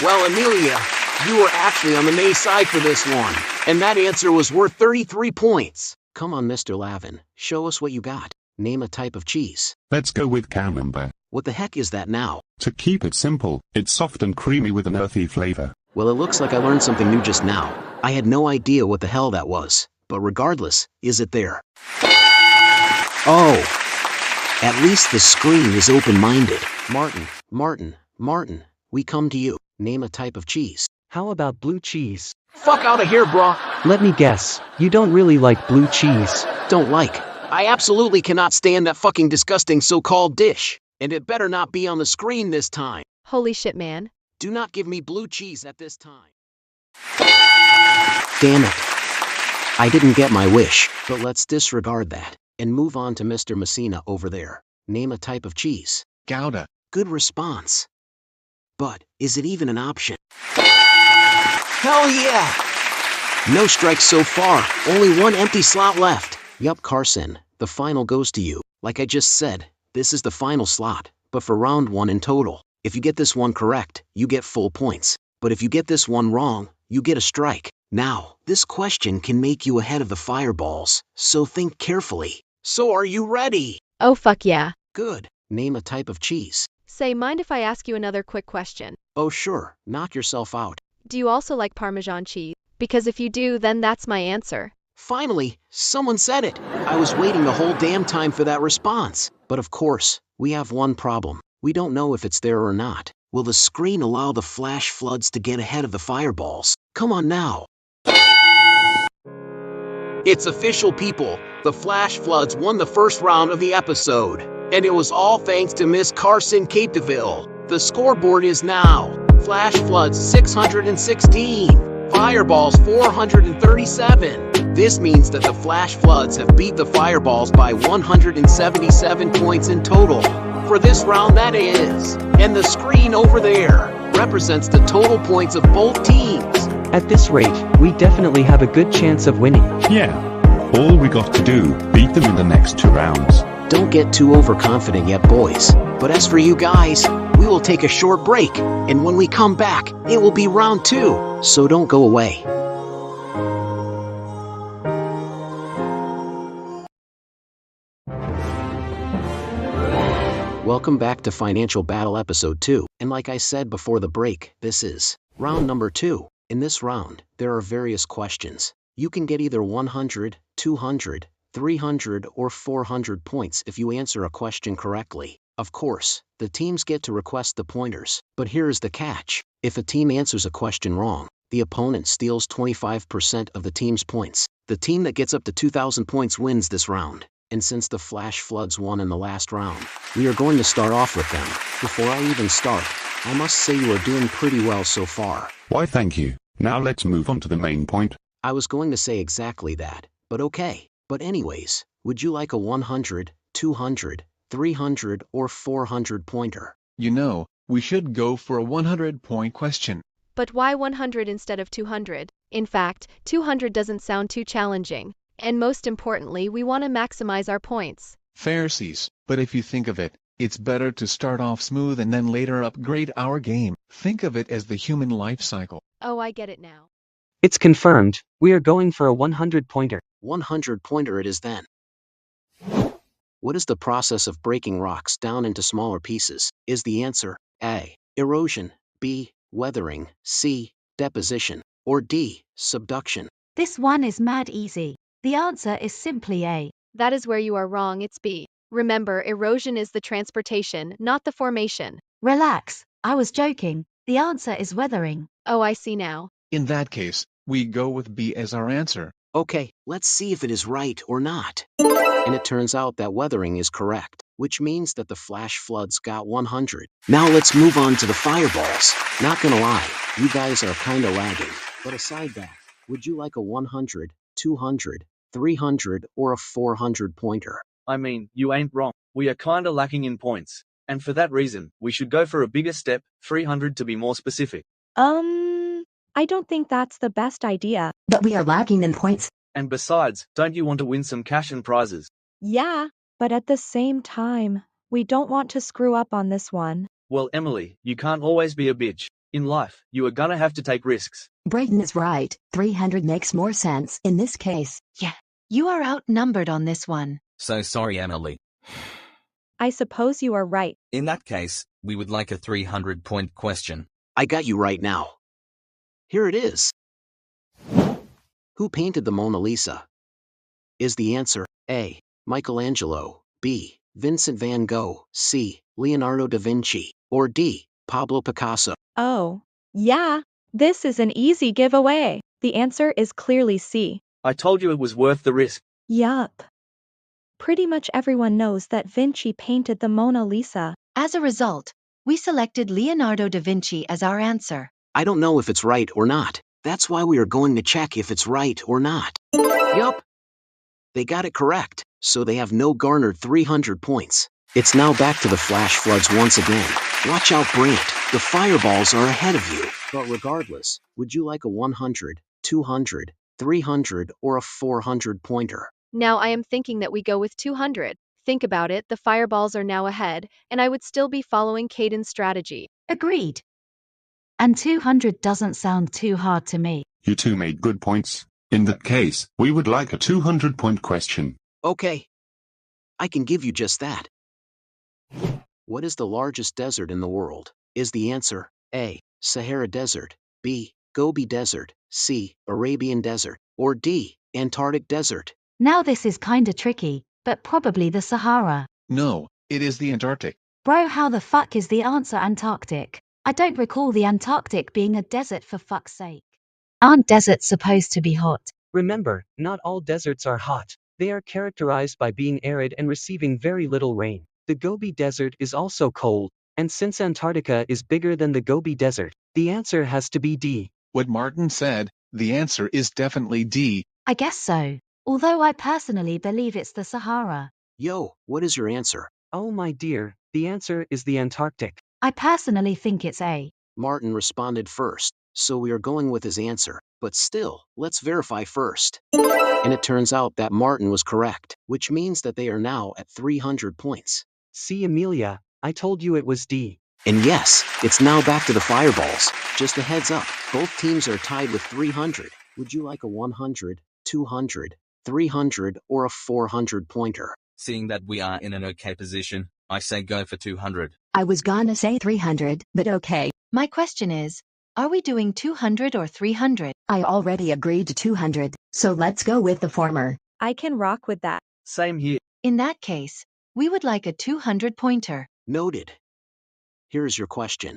Well, Amelia, you were actually on the nay side for this one, and that answer was worth 33 points. Come on, Mr. Lavin, show us what you got. Name a type of cheese. Let's go with camembert. What the heck is that now? To keep it simple, it's soft and creamy with an earthy flavor. Well, it looks like I learned something new just now. I had no idea what the hell that was, but regardless, is it there? Oh, at least the screen is open-minded. Martin, we come to you. Name a type of cheese. How about blue cheese? Fuck out of here, brah. Let me guess, you don't really like blue cheese. Don't like. I absolutely cannot stand that fucking disgusting so-called dish. And it better not be on the screen this time. Holy shit, man. Do not give me blue cheese at this time. Damn it. I didn't get my wish, but let's disregard that and move on to Mr. Messina over there. Name a type of cheese. Gouda. Good response. But is it even an option? Hell yeah! No strikes so far, only one empty slot left. Yup, Carson, the final goes to you. Like I just said, this is the final slot, but for round 1 in total. If you get this one correct, you get full points. But if you get this one wrong, you get a strike. Now, this question can make you ahead of the Fireballs, so think carefully. So are you ready? Oh fuck yeah. Good. Name a type of cheese. Say, mind if I ask you another quick question? Oh sure, knock yourself out. Do you also like Parmesan cheese? Because if you do, then that's my answer. Finally, someone said it. I was waiting the whole damn time for that response. But of course, we have one problem. We don't know if it's there or not. Will the screen allow the Flash Floods to get ahead of the Fireballs? Come on now. It's official, people. The Flash Floods won the first round of the episode. And it was all thanks to Miss Carson Capedeville. The scoreboard is now Flash Floods 616, Fireballs 437. This means that the Flash Floods have beat the Fireballs by 177 points in total. For this round, that is. And the screen over there represents the total points of both teams. At this rate, we definitely have a good chance of winning. Yeah. All we got to do, beat them in the next 2 rounds. Don't get too overconfident yet, boys. But as for you guys, we will take a short break. And when we come back, it will be round 2. So don't go away. Welcome back to Financial Battle Episode 2. And like I said before the break, this is round number 2. In this round, there are various questions. You can get either 100, 200, 300, or 400 points if you answer a question correctly. Of course, the teams get to request the pointers, but here is the catch. If a team answers a question wrong, the opponent steals 25% of the team's points. The team that gets up to 2,000 points wins this round. And since the Flash Floods won in the last round, we are going to start off with them. Before I even start, I must say you are doing pretty well so far. Why thank you. Now let's move on to the main point. I was going to say exactly that, but okay. But anyways, would you like a 100, 200, 300 or 400 pointer? You know, we should go for a 100-point question. But why 100 instead of 200? In fact, 200 doesn't sound too challenging. And most importantly, we want to maximize our points. Fairsies, but if you think of it, it's better to start off smooth and then later upgrade our game. Think of it as the human life cycle. Oh, I get it now. It's confirmed, we are going for a 100-pointer. 100-pointer it is then. What is the process of breaking rocks down into smaller pieces? Is the answer A. Erosion, B. Weathering, C. Deposition, or D. Subduction? This one is mad easy. The answer is simply A. That is where you are wrong, it's B. Remember, erosion is the transportation, not the formation. Relax, I was joking. The answer is weathering. Oh, I see now. In that case, we go with B as our answer. Okay, let's see if it is right or not. And it turns out that weathering is correct, which means that the Flash Floods got 100. Now let's move on to the fireballs. Not gonna lie, you guys are kinda lagging. But aside that, would you like a 100, 200, 300 or a 400 pointer? I mean, you ain't wrong. We are kinda lacking in points. And for that reason, we should go for a bigger step, 300 to be more specific. I don't think that's the best idea. But we are lacking in points. And besides, don't you want to win some cash and prizes? Yeah, but at the same time, we don't want to screw up on this one. Well, Emily, you can't always be a bitch. In life, you are gonna have to take risks. Braden is right. 300 makes more sense in this case. Yeah, you are outnumbered on this one. So sorry, Emily. I suppose you are right. In that case, we would like a 300-point question. I got you right now. Here it is. Who painted the Mona Lisa? Is the answer A. Michelangelo, B. Vincent van Gogh, C. Leonardo da Vinci, or D. Pablo Picasso? Oh, yeah, this is an easy giveaway. The answer is clearly C. I told you it was worth the risk. Yup. Pretty much everyone knows that Vinci painted the Mona Lisa. As a result, we selected Leonardo da Vinci as our answer. I don't know if it's right or not. That's why we are going to check if it's right or not. Yup. They got it correct, so they have no garnered 300 points. It's now back to the Flash Floods once again. Watch out, Brandt. The fireballs are ahead of you. But regardless, would you like a 100, 200, 300, or a 400 pointer? Now I am thinking that we go with 200. Think about it, the fireballs are now ahead, and I would still be following Caden's strategy. Agreed. And 200 doesn't sound too hard to me. You two made good points. In that case, we would like a 200-point question. Okay. I can give you just that. What is the largest desert in the world? Is the answer A. Sahara Desert, B. Gobi Desert, C. Arabian Desert, or D. Antarctic Desert? Now this is kinda tricky, but probably the Sahara. No, it is the Antarctic. Bro, how the fuck is the answer Antarctic? I don't recall the Antarctic being a desert for fuck's sake. Aren't deserts supposed to be hot? Remember, not all deserts are hot. They are characterized by being arid and receiving very little rain. The Gobi Desert is also cold, and since Antarctica is bigger than the Gobi Desert, the answer has to be D. What Martin said, the answer is definitely D. I guess so. Although I personally believe it's the Sahara. Yo, what is your answer? Oh my dear, the answer is the Antarctic. I personally think it's A. Martin responded first, so we are going with his answer. But still, let's verify first. And it turns out that Martin was correct, which means that they are now at 300 points. See, Amelia, I told you it was D. And yes, it's now back to the fireballs. Just a heads up, both teams are tied with 300. Would you like a 100, 200, 300, or a 400 pointer? Seeing that we are in an okay position, I say go for 200. I was gonna say 300, but okay. My question is, are we doing 200 or 300? I already agreed to 200, so let's go with the former. I can rock with that. Same here. In that case, we would like a 200 pointer. Noted. Here is your question.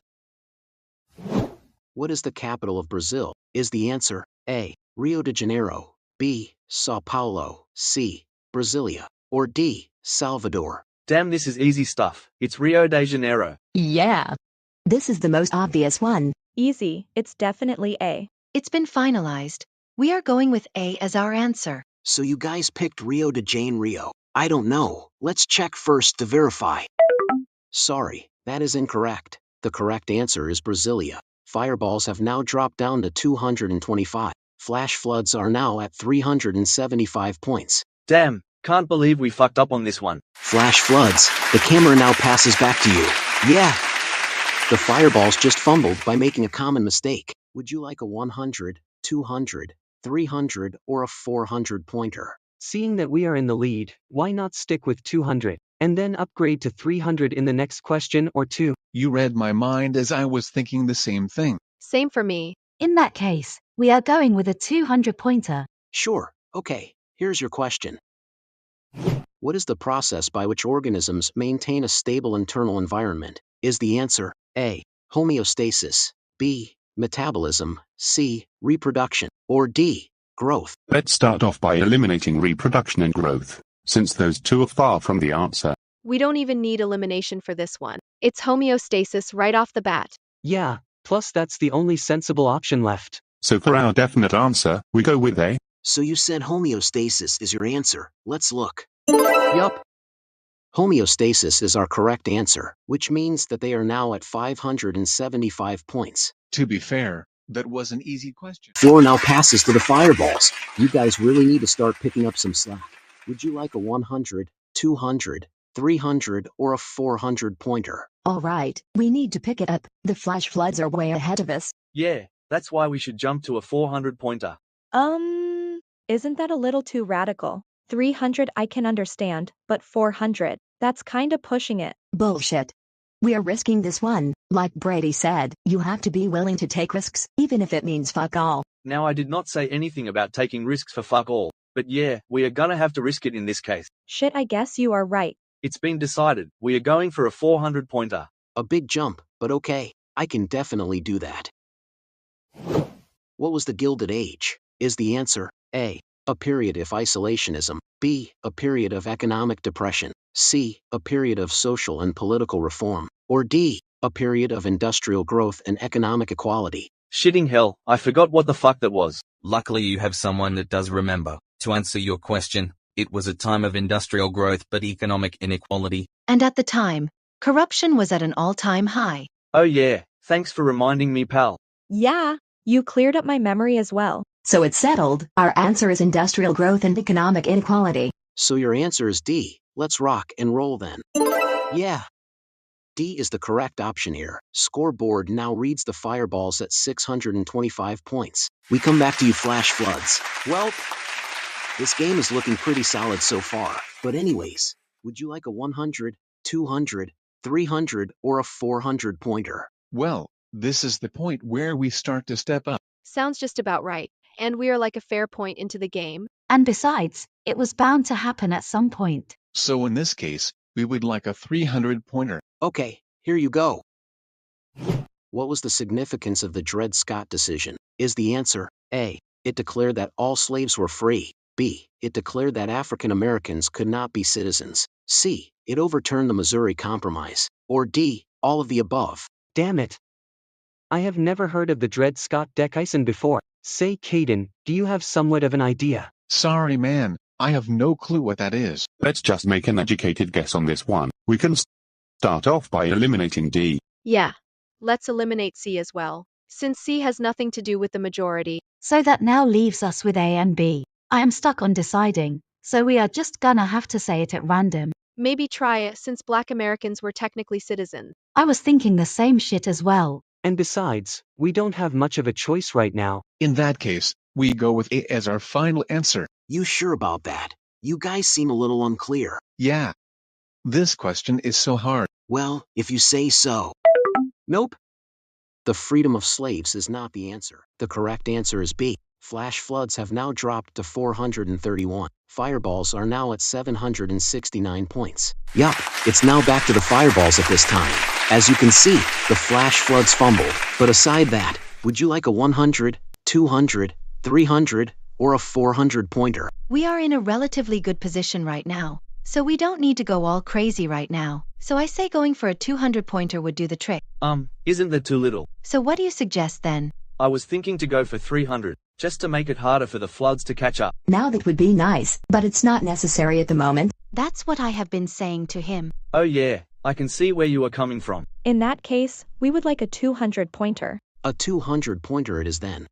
What is the capital of Brazil? Is the answer A. Rio de Janeiro, B. Sao Paulo, C. Brasilia, or D. Salvador? Damn, this is easy stuff. It's Rio de Janeiro. Yeah. This is the most obvious one. Easy, it's definitely A. It's been finalized. We are going with A as our answer. So you guys picked Rio de Janeiro. I don't know. Let's check first to verify. Sorry, that is incorrect. The correct answer is Brasilia. Fireballs have now dropped down to 225. Flash floods are now at 375 points. Damn, can't believe we fucked up on this one. Flash floods, the camera now passes back to you. Yeah. The fireballs just fumbled by making a common mistake. Would you like a 100, 200, 300, or a 400 pointer? Seeing that we are in the lead, why not stick with 200, and then upgrade to 300 in the next question or two? You read my mind as I was thinking the same thing. Same for me. In that case, we are going with a 200 pointer. Sure, okay, here's your question. What is the process by which organisms maintain a stable internal environment? Is the answer A. Homeostasis, B. Metabolism, C. Reproduction, or D. Growth? Let's start off by eliminating reproduction and growth, since those two are far from the answer. We don't even need elimination for this one. It's homeostasis right off the bat. Yeah, plus that's the only sensible option left. So for our definite answer, we go with A. So you said homeostasis is your answer. Let's look. Yup. Homeostasis is our correct answer, which means that they are now at 575 points. To be fair, that was an easy question. Floor now passes to the fireballs. You guys really need to start picking up some slack. Would you like a 100, 200, 300, or a 400 pointer? All right, we need to pick it up. The flash floods are way ahead of us. Yeah, that's why we should jump to a 400 pointer. Isn't that a little too radical? 300 I can understand, but 400, that's kinda pushing it. Bullshit. We are risking this one. Like Brady said, you have to be willing to take risks, even if it means fuck all. Now, I did not say anything about taking risks for fuck all, but yeah, we are gonna have to risk it in this case. Shit, I guess you are right. It's been decided. We are going for a 400 pointer. A big jump, but okay, I can definitely do that. What was the Gilded Age? Is the answer A. A period of isolationism, B. A period of economic depression, C. A period of social and political reform, or D. A period of industrial growth and economic equality? Shitting hell, I forgot what the fuck that was. Luckily you have someone that does remember. To answer your question, it was a time of industrial growth but economic inequality. And at the time, corruption was at an all-time high. Oh yeah, thanks for reminding me, pal. Yeah, you cleared up my memory as well. So it's settled. Our answer is industrial growth and economic inequality. So your answer is D. Let's rock and roll then. Yeah. D is the correct option here. Scoreboard now reads the fireballs at 625 points. We come back to you, Flash Floods. Well, this game is looking pretty solid so far. But anyways, would you like a 100, 200, 300, or a 400 pointer? Well, this is the point where we start to step up. Sounds just about right. And we are like a fair point into the game. And besides, it was bound to happen at some point. So in this case, we would like a 300 pointer. Okay, here you go. What was the significance of the Dred Scott decision? Is the answer A. It declared that all slaves were free. B. It declared that African Americans could not be citizens. C. It overturned the Missouri Compromise. Or D. All of the above. Damn it. I have never heard of the Dred Scott Decison before. Say, Caden, do you have somewhat of an idea? Sorry man, I have no clue what that is. Let's just make an educated guess on this one. We can start off by eliminating D. Yeah. Let's eliminate C as well, since C has nothing to do with the majority. So that now leaves us with A and B. I am stuck on deciding, so we are just gonna have to say it at random. Maybe try it since Black Americans were technically citizens. I was thinking the same shit as well. And besides, we don't have much of a choice right now. In that case, we go with A as our final answer. You sure about that? You guys seem a little unclear. Yeah. This question is so hard. Well, if you say so. Nope. The freedom of slaves is not the answer. The correct answer is B. Flash floods have now dropped to 431. Fireballs are now at 769 points. Yup, it's now back to the fireballs at this time. As you can see, the flash floods fumbled. But aside that, would you like a 100, 200, 300, or a 400 pointer? We are in a relatively good position right now, so we don't need to go all crazy right now. So I say going for a 200 pointer would do the trick. Isn't that too little? So what do you suggest then? I was thinking to go for 300, just to make it harder for the floods to catch up. Now that would be nice, but it's not necessary at the moment. That's what I have been saying to him. Oh yeah, I can see where you are coming from. In that case, we would like a 200 pointer. A 200 pointer it is then.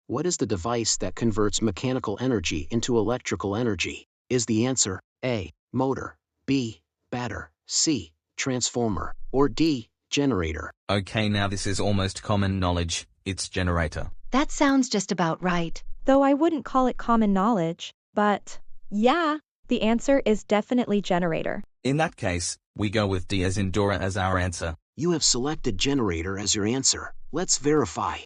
What is the device that converts mechanical energy into electrical energy? Is the answer A, motor, B, batter, C, transformer, or D, generator? Okay, now this is almost common knowledge. It's generator. That sounds just about right. Though I wouldn't call it common knowledge, but yeah, the answer is definitely generator. In that case, we go with D as in Dora as our answer. You have selected generator as your answer. Let's verify.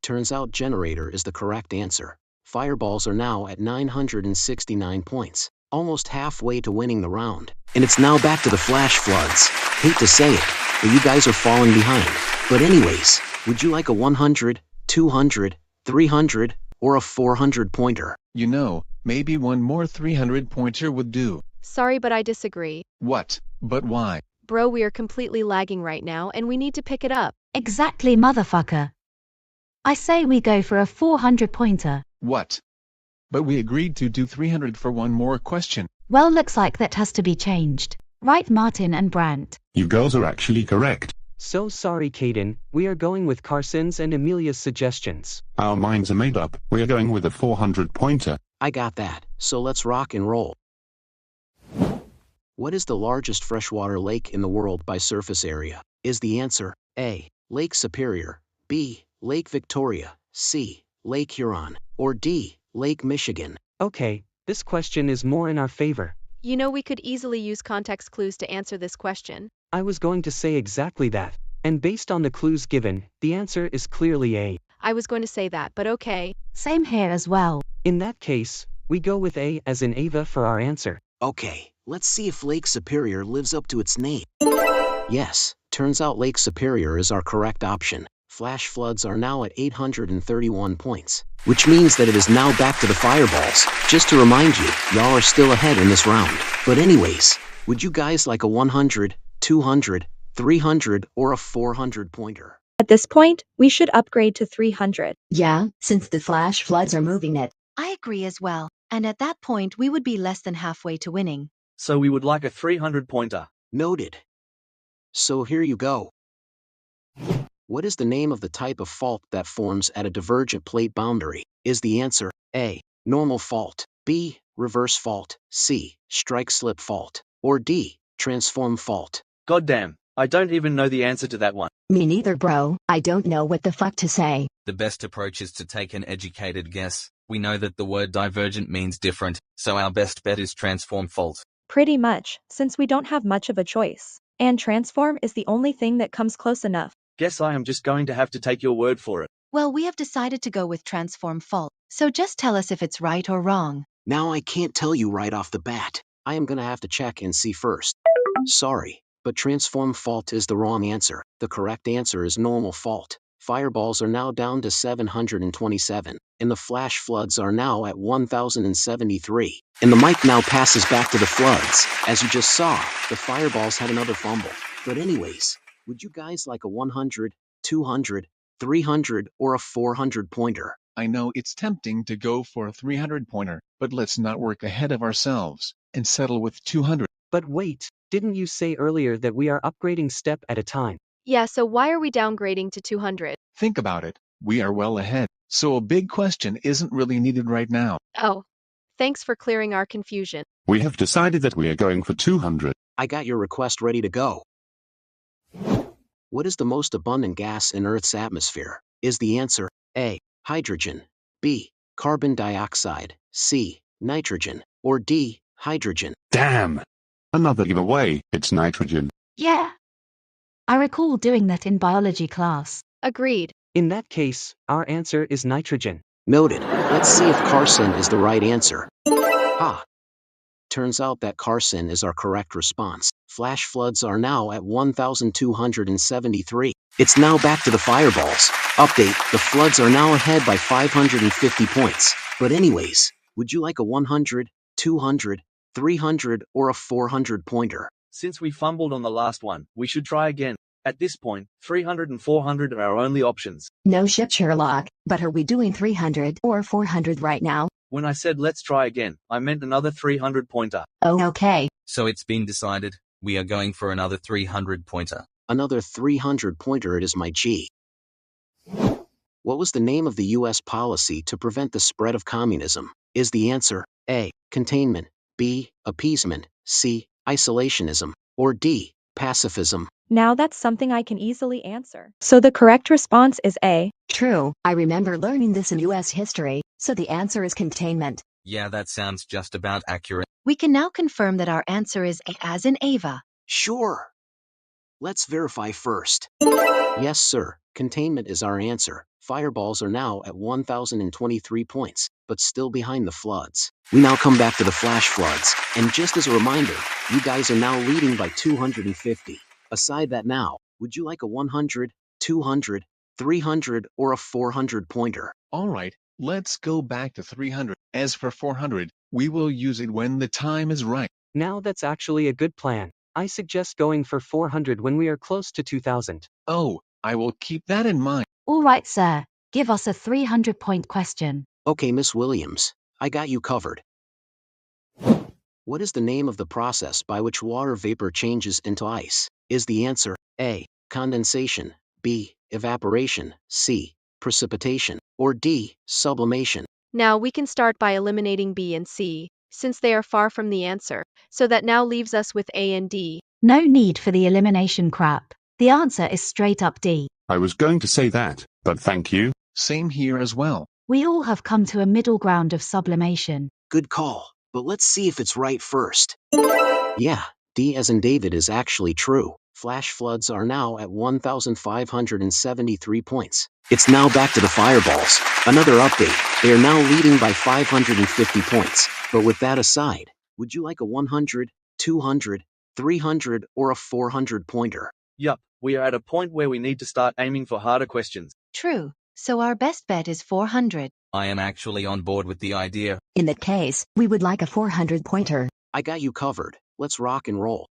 Turns out generator is the correct answer. Fireballs are now at 969 points, almost halfway to winning the round. And it's now back to the flash floods. Hate to say it, but you guys are falling behind. But anyways, would you like a 100, 200, 300, or a 400 pointer? You know, maybe one more 300 pointer would do. Sorry, but I disagree. What? But why? Bro, we are completely lagging right now and we need to pick it up. Exactly, motherfucker. I say we go for a 400 pointer. What? But we agreed to do 300 for one more question. Well, looks like that has to be changed. Right, Martin and Brandt? You girls are actually correct. So sorry, Caden, we are going with Carson's and Amelia's suggestions. Our minds are made up. We are going with a 400 pointer. I got that, so let's rock and roll. What is the largest freshwater lake in the world by surface area? Is the answer A, Lake Superior, B, Lake Victoria, C, Lake Huron, or D, Lake Michigan? Okay, this question is more in our favor. You know, we could easily use context clues to answer this question. I was going to say exactly that. And based on the clues given, the answer is clearly A. I was going to say that, but okay. Same here as well. In that case, we go with A as in Ava for our answer. Okay, let's see if Lake Superior lives up to its name. Yes, turns out Lake Superior is our correct option. Flash floods are now at 831 points, which means that it is now back to the fireballs. Just to remind you, y'all are still ahead in this round. But anyways, would you guys like a 100, 200, 300, or a 400 pointer? At this point, we should upgrade to 300. Yeah, since the flash floods are moving it. I agree as well. And at that point, we would be less than halfway to winning. So we would like a 300 pointer. Noted. So here you go. What is the name of the type of fault that forms at a divergent plate boundary? Is the answer A, normal fault, B, reverse fault, C, strike-slip fault, or D, transform fault? Goddamn, I don't even know the answer to that one. Me neither, bro. I don't know what the fuck to say. The best approach is to take an educated guess. We know that the word divergent means different, so our best bet is transform fault. Pretty much, since we don't have much of a choice. And transform is the only thing that comes close enough. Guess I am just going to have to take your word for it. Well, we have decided to go with transform fault. So just tell us if it's right or wrong. Now I can't tell you right off the bat. I am gonna have to check and see first. Sorry, but transform fault is the wrong answer. The correct answer is normal fault. Fireballs are now down to 727, and the flash floods are now at 1073. And the mic now passes back to the floods. As you just saw, the fireballs had another fumble. But anyways, would you guys like a 100, 200, 300, or a 400 pointer? I know it's tempting to go for a 300 pointer, but let's not work ahead of ourselves and settle with 200. But wait, didn't you say earlier that we are upgrading step at a time? Yeah, so why are we downgrading to 200? Think about it. We are well ahead, so a big question isn't really needed right now. Oh, thanks for clearing our confusion. We have decided that we are going for 200. I got your request ready to go. What is the most abundant gas in Earth's atmosphere? Is the answer A, hydrogen, B, carbon dioxide, C, nitrogen, or D, hydrogen? Damn! Another giveaway. It's nitrogen. Yeah. I recall doing that in biology class. Agreed. In that case, our answer is nitrogen. Noted. Let's see if Carson is the right answer. Ah, turns out that Carson is our correct response. Flash floods are now at 1,273. It's now back to the fireballs. Update, the floods are now ahead by 550 points. But anyways, would you like a 100, 200, 300, or a 400 pointer? Since we fumbled on the last one, we should try again. At this point, 300 and 400 are our only options. No shit, Sherlock, but are we doing 300 or 400 right now? When I said let's try again, I meant another 300 pointer. Oh, okay. So it's been decided, we are going for another 300 pointer. Another 300 pointer it is, my G. What was the name of the US policy to prevent the spread of communism? Is the answer A, containment, B, appeasement, C, isolationism, or D, pacifism? Now that's something I can easily answer. So the correct response is A. True, I remember learning this in US history, so the answer is containment. Yeah, that sounds just about accurate. We can now confirm that our answer is A as in Ava. Sure. Let's verify first. Yes, sir, containment is our answer. Fireballs are now at 1,023 points, but still behind the floods. We now come back to the flash floods, and just as a reminder, you guys are now leading by 250. Aside that now, would you like a 100, 200, 300, or a 400 pointer? Alright, let's go back to 300. As for 400, we will use it when the time is right. Now that's actually a good plan. I suggest going for 400 when we are close to 2,000. Oh, I will keep that in mind. All right, sir. Give us a 300-point question. Okay, Miss Williams, I got you covered. What is the name of the process by which water vapor changes into ice? Is the answer A, condensation, B, evaporation, C, precipitation, or D, sublimation? Now we can start by eliminating B and C, since they are far from the answer, so that now leaves us with A and D. No need for the elimination crap. The answer is straight up D. I was going to say that, but thank you. Same here as well. We all have come to a middle ground of sublimation. Good call, but let's see if it's right first. Yeah, D as in David is actually true. Flash floods are now at 1,573 points. It's now back to the fireballs. Another update, they are now leading by 550 points. But with that aside, would you like a 100, 200, 300, or a 400 pointer? Yup, we are at a point where we need to start aiming for harder questions. True. So our best bet is 400. I am actually on board with the idea. In that case, we would like a 400 pointer. I got you covered. Let's rock and roll.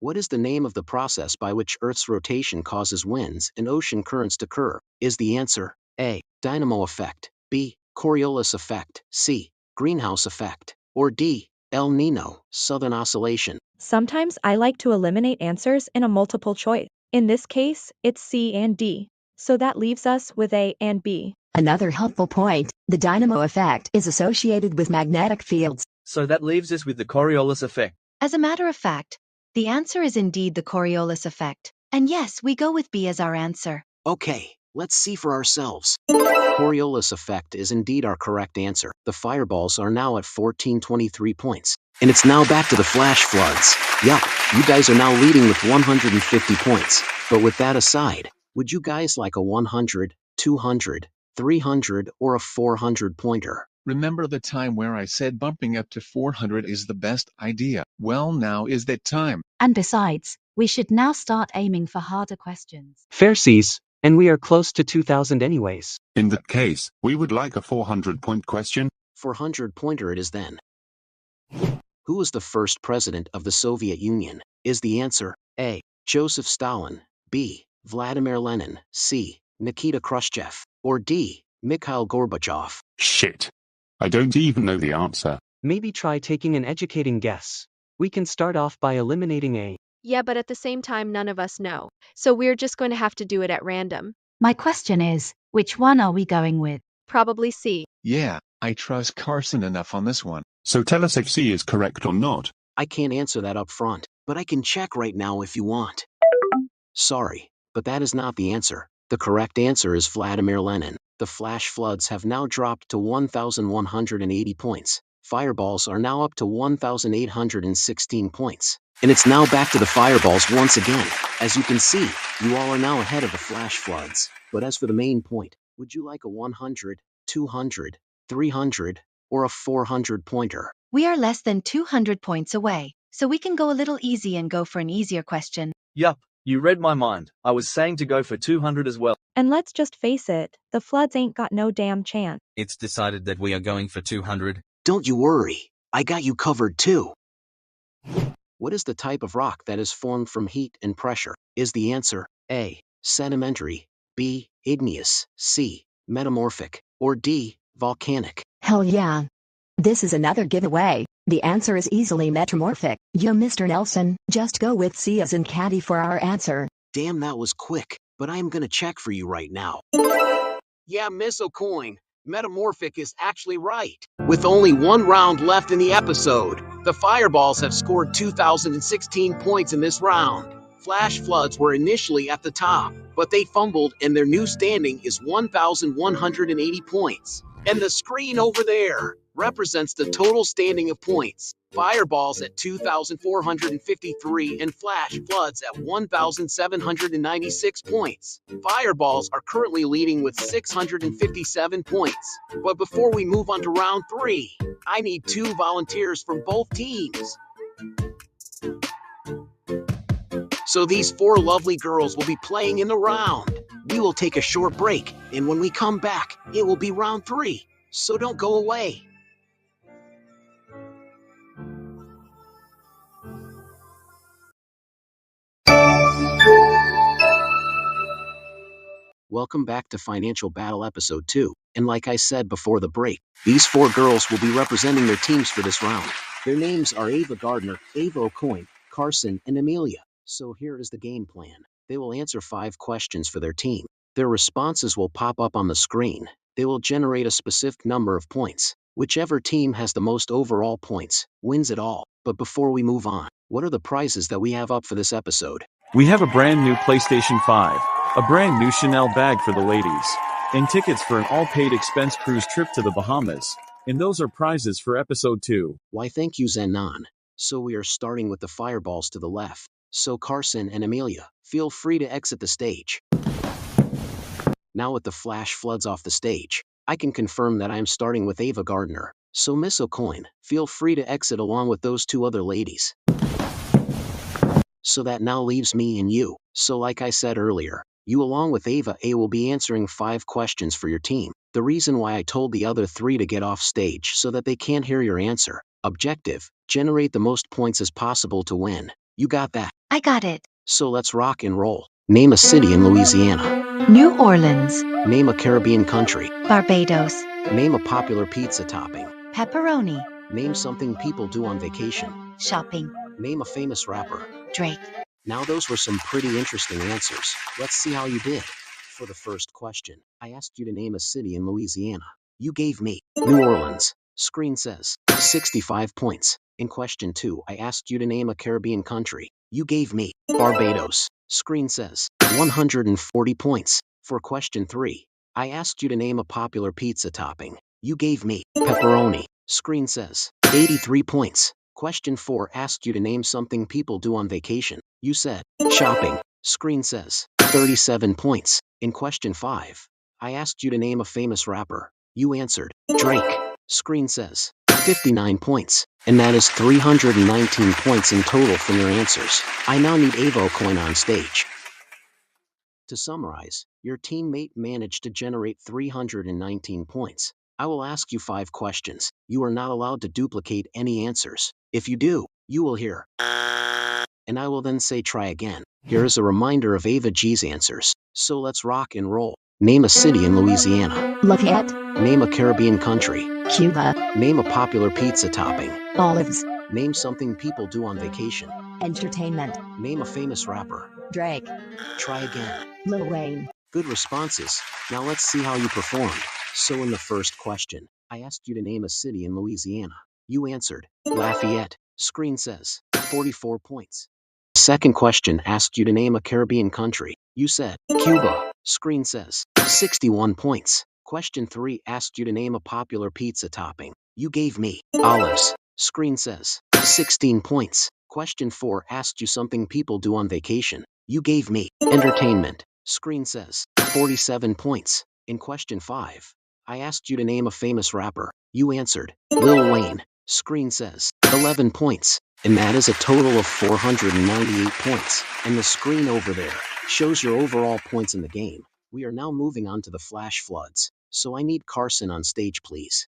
What is the name of the process by which Earth's rotation causes winds and ocean currents to curve? Is the answer A, dynamo effect, B, Coriolis effect, C, greenhouse effect, or D, El Nino, southern oscillation? Sometimes I like to eliminate answers in a multiple choice. In this case, it's C and D. So that leaves us with A and B. Another helpful point, the dynamo effect is associated with magnetic fields. So that leaves us with the Coriolis effect. As a matter of fact, the answer is indeed the Coriolis effect. And yes, we go with B as our answer. Okay, let's see for ourselves. Coriolis effect is indeed our correct answer. The fireballs are now at 1,423 points. And it's now back to the flash floods. Yup, you guys are now leading with 150 points. But with that aside, would you guys like a 100, 200, 300, or a 400 pointer? Remember the time where I said bumping up to 400 is the best idea? Well, now is that time. And besides, we should now start aiming for harder questions. Fair seas, and we are close to 2,000 anyways. In that case, we would like a 400-point question. 400 pointer it is then. Who was the first president of the Soviet Union? Is the answer A, Joseph Stalin, B, Vladimir Lenin, C, Nikita Khrushchev, or D, Mikhail Gorbachev? Shit. I don't even know the answer. Maybe try taking an educating guess. We can start off by eliminating A. Yeah, but at the same time none of us know, so we're just going to have to do it at random. My question is, which one are we going with? Probably C. Yeah, I trust Carson enough on this one. So tell us if C is correct or not. I can't answer that up front, but I can check right now if you want. Sorry, but that is not the answer. The correct answer is Vladimir Lenin. The flash floods have now dropped to 1,180 points. Fireballs are now up to 1,816 points. And it's now back to the fireballs once again. As you can see, you all are now ahead of the flash floods. But as for the main point, Would you like a 100, 200, 300, or a 400 pointer? We are less than 200 points away, so we can go a little easy and go for an easier question. Yup, you read my mind. I was saying to go for 200 as well. And let's just face it, the floods ain't got no damn chance. It's decided that we are going for 200. Don't you worry, I got you covered too. What is the type of rock that is formed from heat and pressure? Is the answer A, sedimentary, B, igneous, C, metamorphic, or D, volcanic? Hell yeah. This is another giveaway. The answer is easily metamorphic. Yo, Mr. Nelson, just go with C as in caddy for our answer. Damn, that was quick, but I am gonna check for you right now. Yeah, Miss Aucoin, metamorphic is actually right. With only one round left in the episode, the Fireballs have scored 2,016 points in this round. Flash Floods were initially at the top, but they fumbled and their new standing is 1,180 points. And the screen over there represents the total standing of points. Fireballs at 2,453 and Flash Floods at 1,796 points. Fireballs are currently leading with 657 points. But before we move on to round 3, I need 2 volunteers from both teams. So these 4 lovely girls will be playing in the round. We will take a short break, and when we come back, it will be round 3. So don't go away. Welcome back to Financial Battle Episode 2. And like I said before the break, these 4 girls will be representing their teams for this round. Their names are Ava Gardner, Ava Aucoin, Carson, and Amelia. So here is the game plan. They will answer 5 questions for their team. Their responses will pop up on the screen. They will generate a specific number of points. Whichever team has the most overall points wins it all. But before we move on, what are the prizes that we have up for this episode? We have a brand new PlayStation 5, a brand new Chanel bag for the ladies, and tickets for an all-paid expense cruise trip to the Bahamas. And those are prizes for episode 2. Why, thank you, Zenon. So we are starting with the Fireballs to the left. So Carson and Amelia, feel free to exit the stage. Now with the Flash Floods off the stage, I can confirm that I am starting with Ava Gardner. So Miss Aucoin, feel free to exit along with those 2 other ladies. So that now leaves me and you. So like I said earlier, you along with Ava A will be answering 5 questions for your team. The reason why I told the other 3 to get off stage so that they can't hear your answer. Objective, generate the most points as possible to win. You got that? I got it. So let's rock and roll. Name a city in Louisiana. New Orleans. Name a Caribbean country. Barbados. Name a popular pizza topping. Pepperoni. Name something people do on vacation. Shopping. Name a famous rapper. Drake. Now those were some pretty interesting answers. Let's see how you did. For the first question, I asked you to name a city in Louisiana. You gave me New Orleans. Screen says 65 points. In question 2, I asked you to name a Caribbean country. You gave me Barbados. Screen says 140 points. For question 3, I asked you to name a popular pizza topping. You gave me pepperoni. Screen says 83 points. Question 4 asked you to name something people do on vacation. You said shopping. Screen says 37 points. In question 5, I asked you to name a famous rapper. You answered Drake. Screen says 59 points. And that is 319 points in total from your answers. I now need Ava Aucoin on stage. To summarize, your teammate managed to generate 319 points. I will ask you 5 questions. You are not allowed to duplicate any answers. If you do, you will hear and I will then say try again. Here is a reminder of Ava G's answers. So let's rock and roll. Name a city in Louisiana. Lafayette. Name a Caribbean country. Cuba. Name a popular pizza topping. Olives. Name something people do on vacation. Entertainment. Name a famous rapper. Drake. Try again. Lil Wayne. Good responses. Now let's see how you performed. So in the first question, I asked you to name a city in Louisiana. You answered Lafayette. Screen says 44 points. Second question asked you to name a Caribbean country. You said Cuba. Screen says 61 points. Question 3 asked you to name a popular pizza topping. You gave me olives. Screen says 16 points. Question 4 asked you something people do on vacation. You gave me entertainment. Screen says 47 points. In question 5, I asked you to name a famous rapper. You answered, Lil Wayne. Screen says, 11 points. And that is a total of 498 points. And the screen over there shows your overall points in the game. We are now moving on to the flash floods. So I need Carson on stage, please.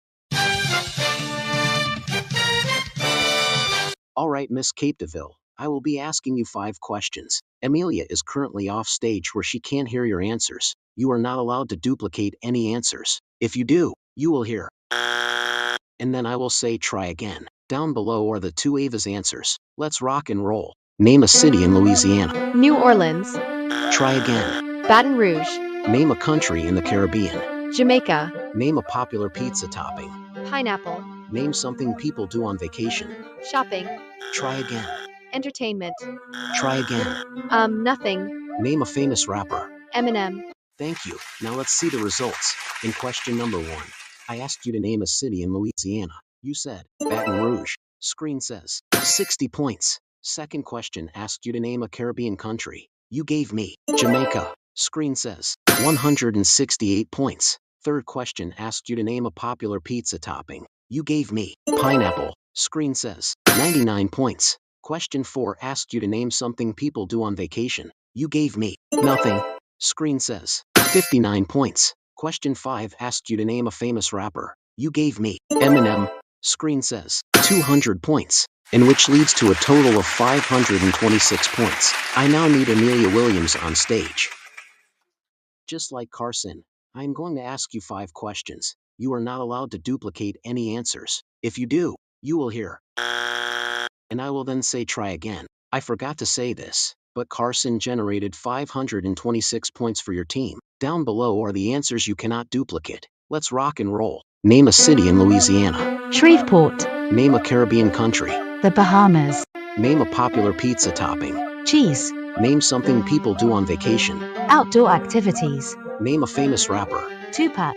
Alright, Miss Capdeville, I will be asking you 5 questions. Amelia is currently off stage where she can't hear your answers. You are not allowed to duplicate any answers. If you do, you will hear. And then I will say try again. Down below are the 2 Ava's answers. Let's rock and roll. Name a city in Louisiana. New Orleans. Try again. Baton Rouge. Name a country in the Caribbean. Jamaica. Name a popular pizza topping. Pineapple. Name something people do on vacation. Shopping. Try again. Entertainment. Try again. Nothing. Name a famous rapper. Eminem. Thank you. Now let's see the results. In question number 1, I asked you to name a city in Louisiana. You said, Baton Rouge. Screen says, 60 points. Second question asked you to name a Caribbean country. You gave me, Jamaica. Screen says, 168 points. Third question asked you to name a popular pizza topping. You gave me, pineapple. Screen says, 99 points. Question 4 asked you to name something people do on vacation. You gave me, nothing. Screen says, 59 points. Question 5 asked you to name a famous rapper. You gave me, Eminem. Screen says, 200 points. And which leads to a total of 526 points. I now need Amelia Williams on stage. Just like Carson, I am going to ask you 5 questions. You are not allowed to duplicate any answers. If you do, you will hear. And I will then say try again. I forgot to say this, but Carson generated 526 points for your team. Down below are the answers you cannot duplicate. Let's rock and roll. Name a city in Louisiana. Shreveport. Name a Caribbean country. The Bahamas. Name a popular pizza topping. Cheese. Name something people do on vacation. Outdoor activities. Name a famous rapper. Tupac.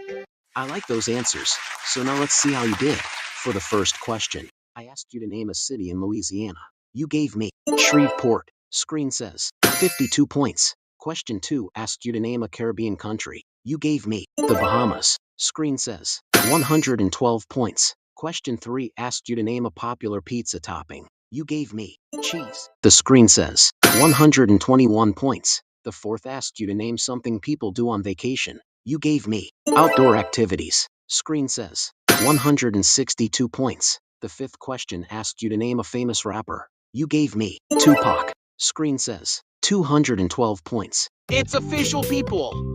I like those answers, so now let's see how you did. For the first question, I asked you to name a city in Louisiana. You gave me Shreveport. Screen says 52 points. Question 2 asked you to name a Caribbean country. You gave me the Bahamas. Screen says 112 points. Question 3 asked you to name a popular pizza topping. You gave me cheese. The screen says 121 points. The fourth asked you to name something people do on vacation. You gave me outdoor activities. Screen says 162 points. The fifth question asked you to name a famous rapper. You gave me Tupac. Screen says 212 points. It's official, people!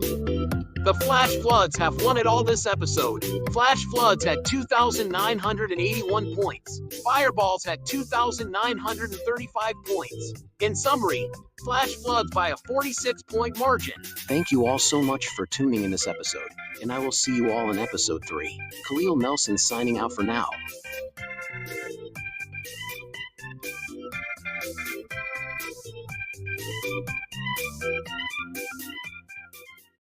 The Flash Floods have won it all this episode. Flash Floods had 2,981 points. Fireballs had 2,935 points. In summary, Flash Floods by a 46-point margin. Thank you all so much for tuning in this episode, and I will see you all in episode 3. Khalil Nelson signing out for now.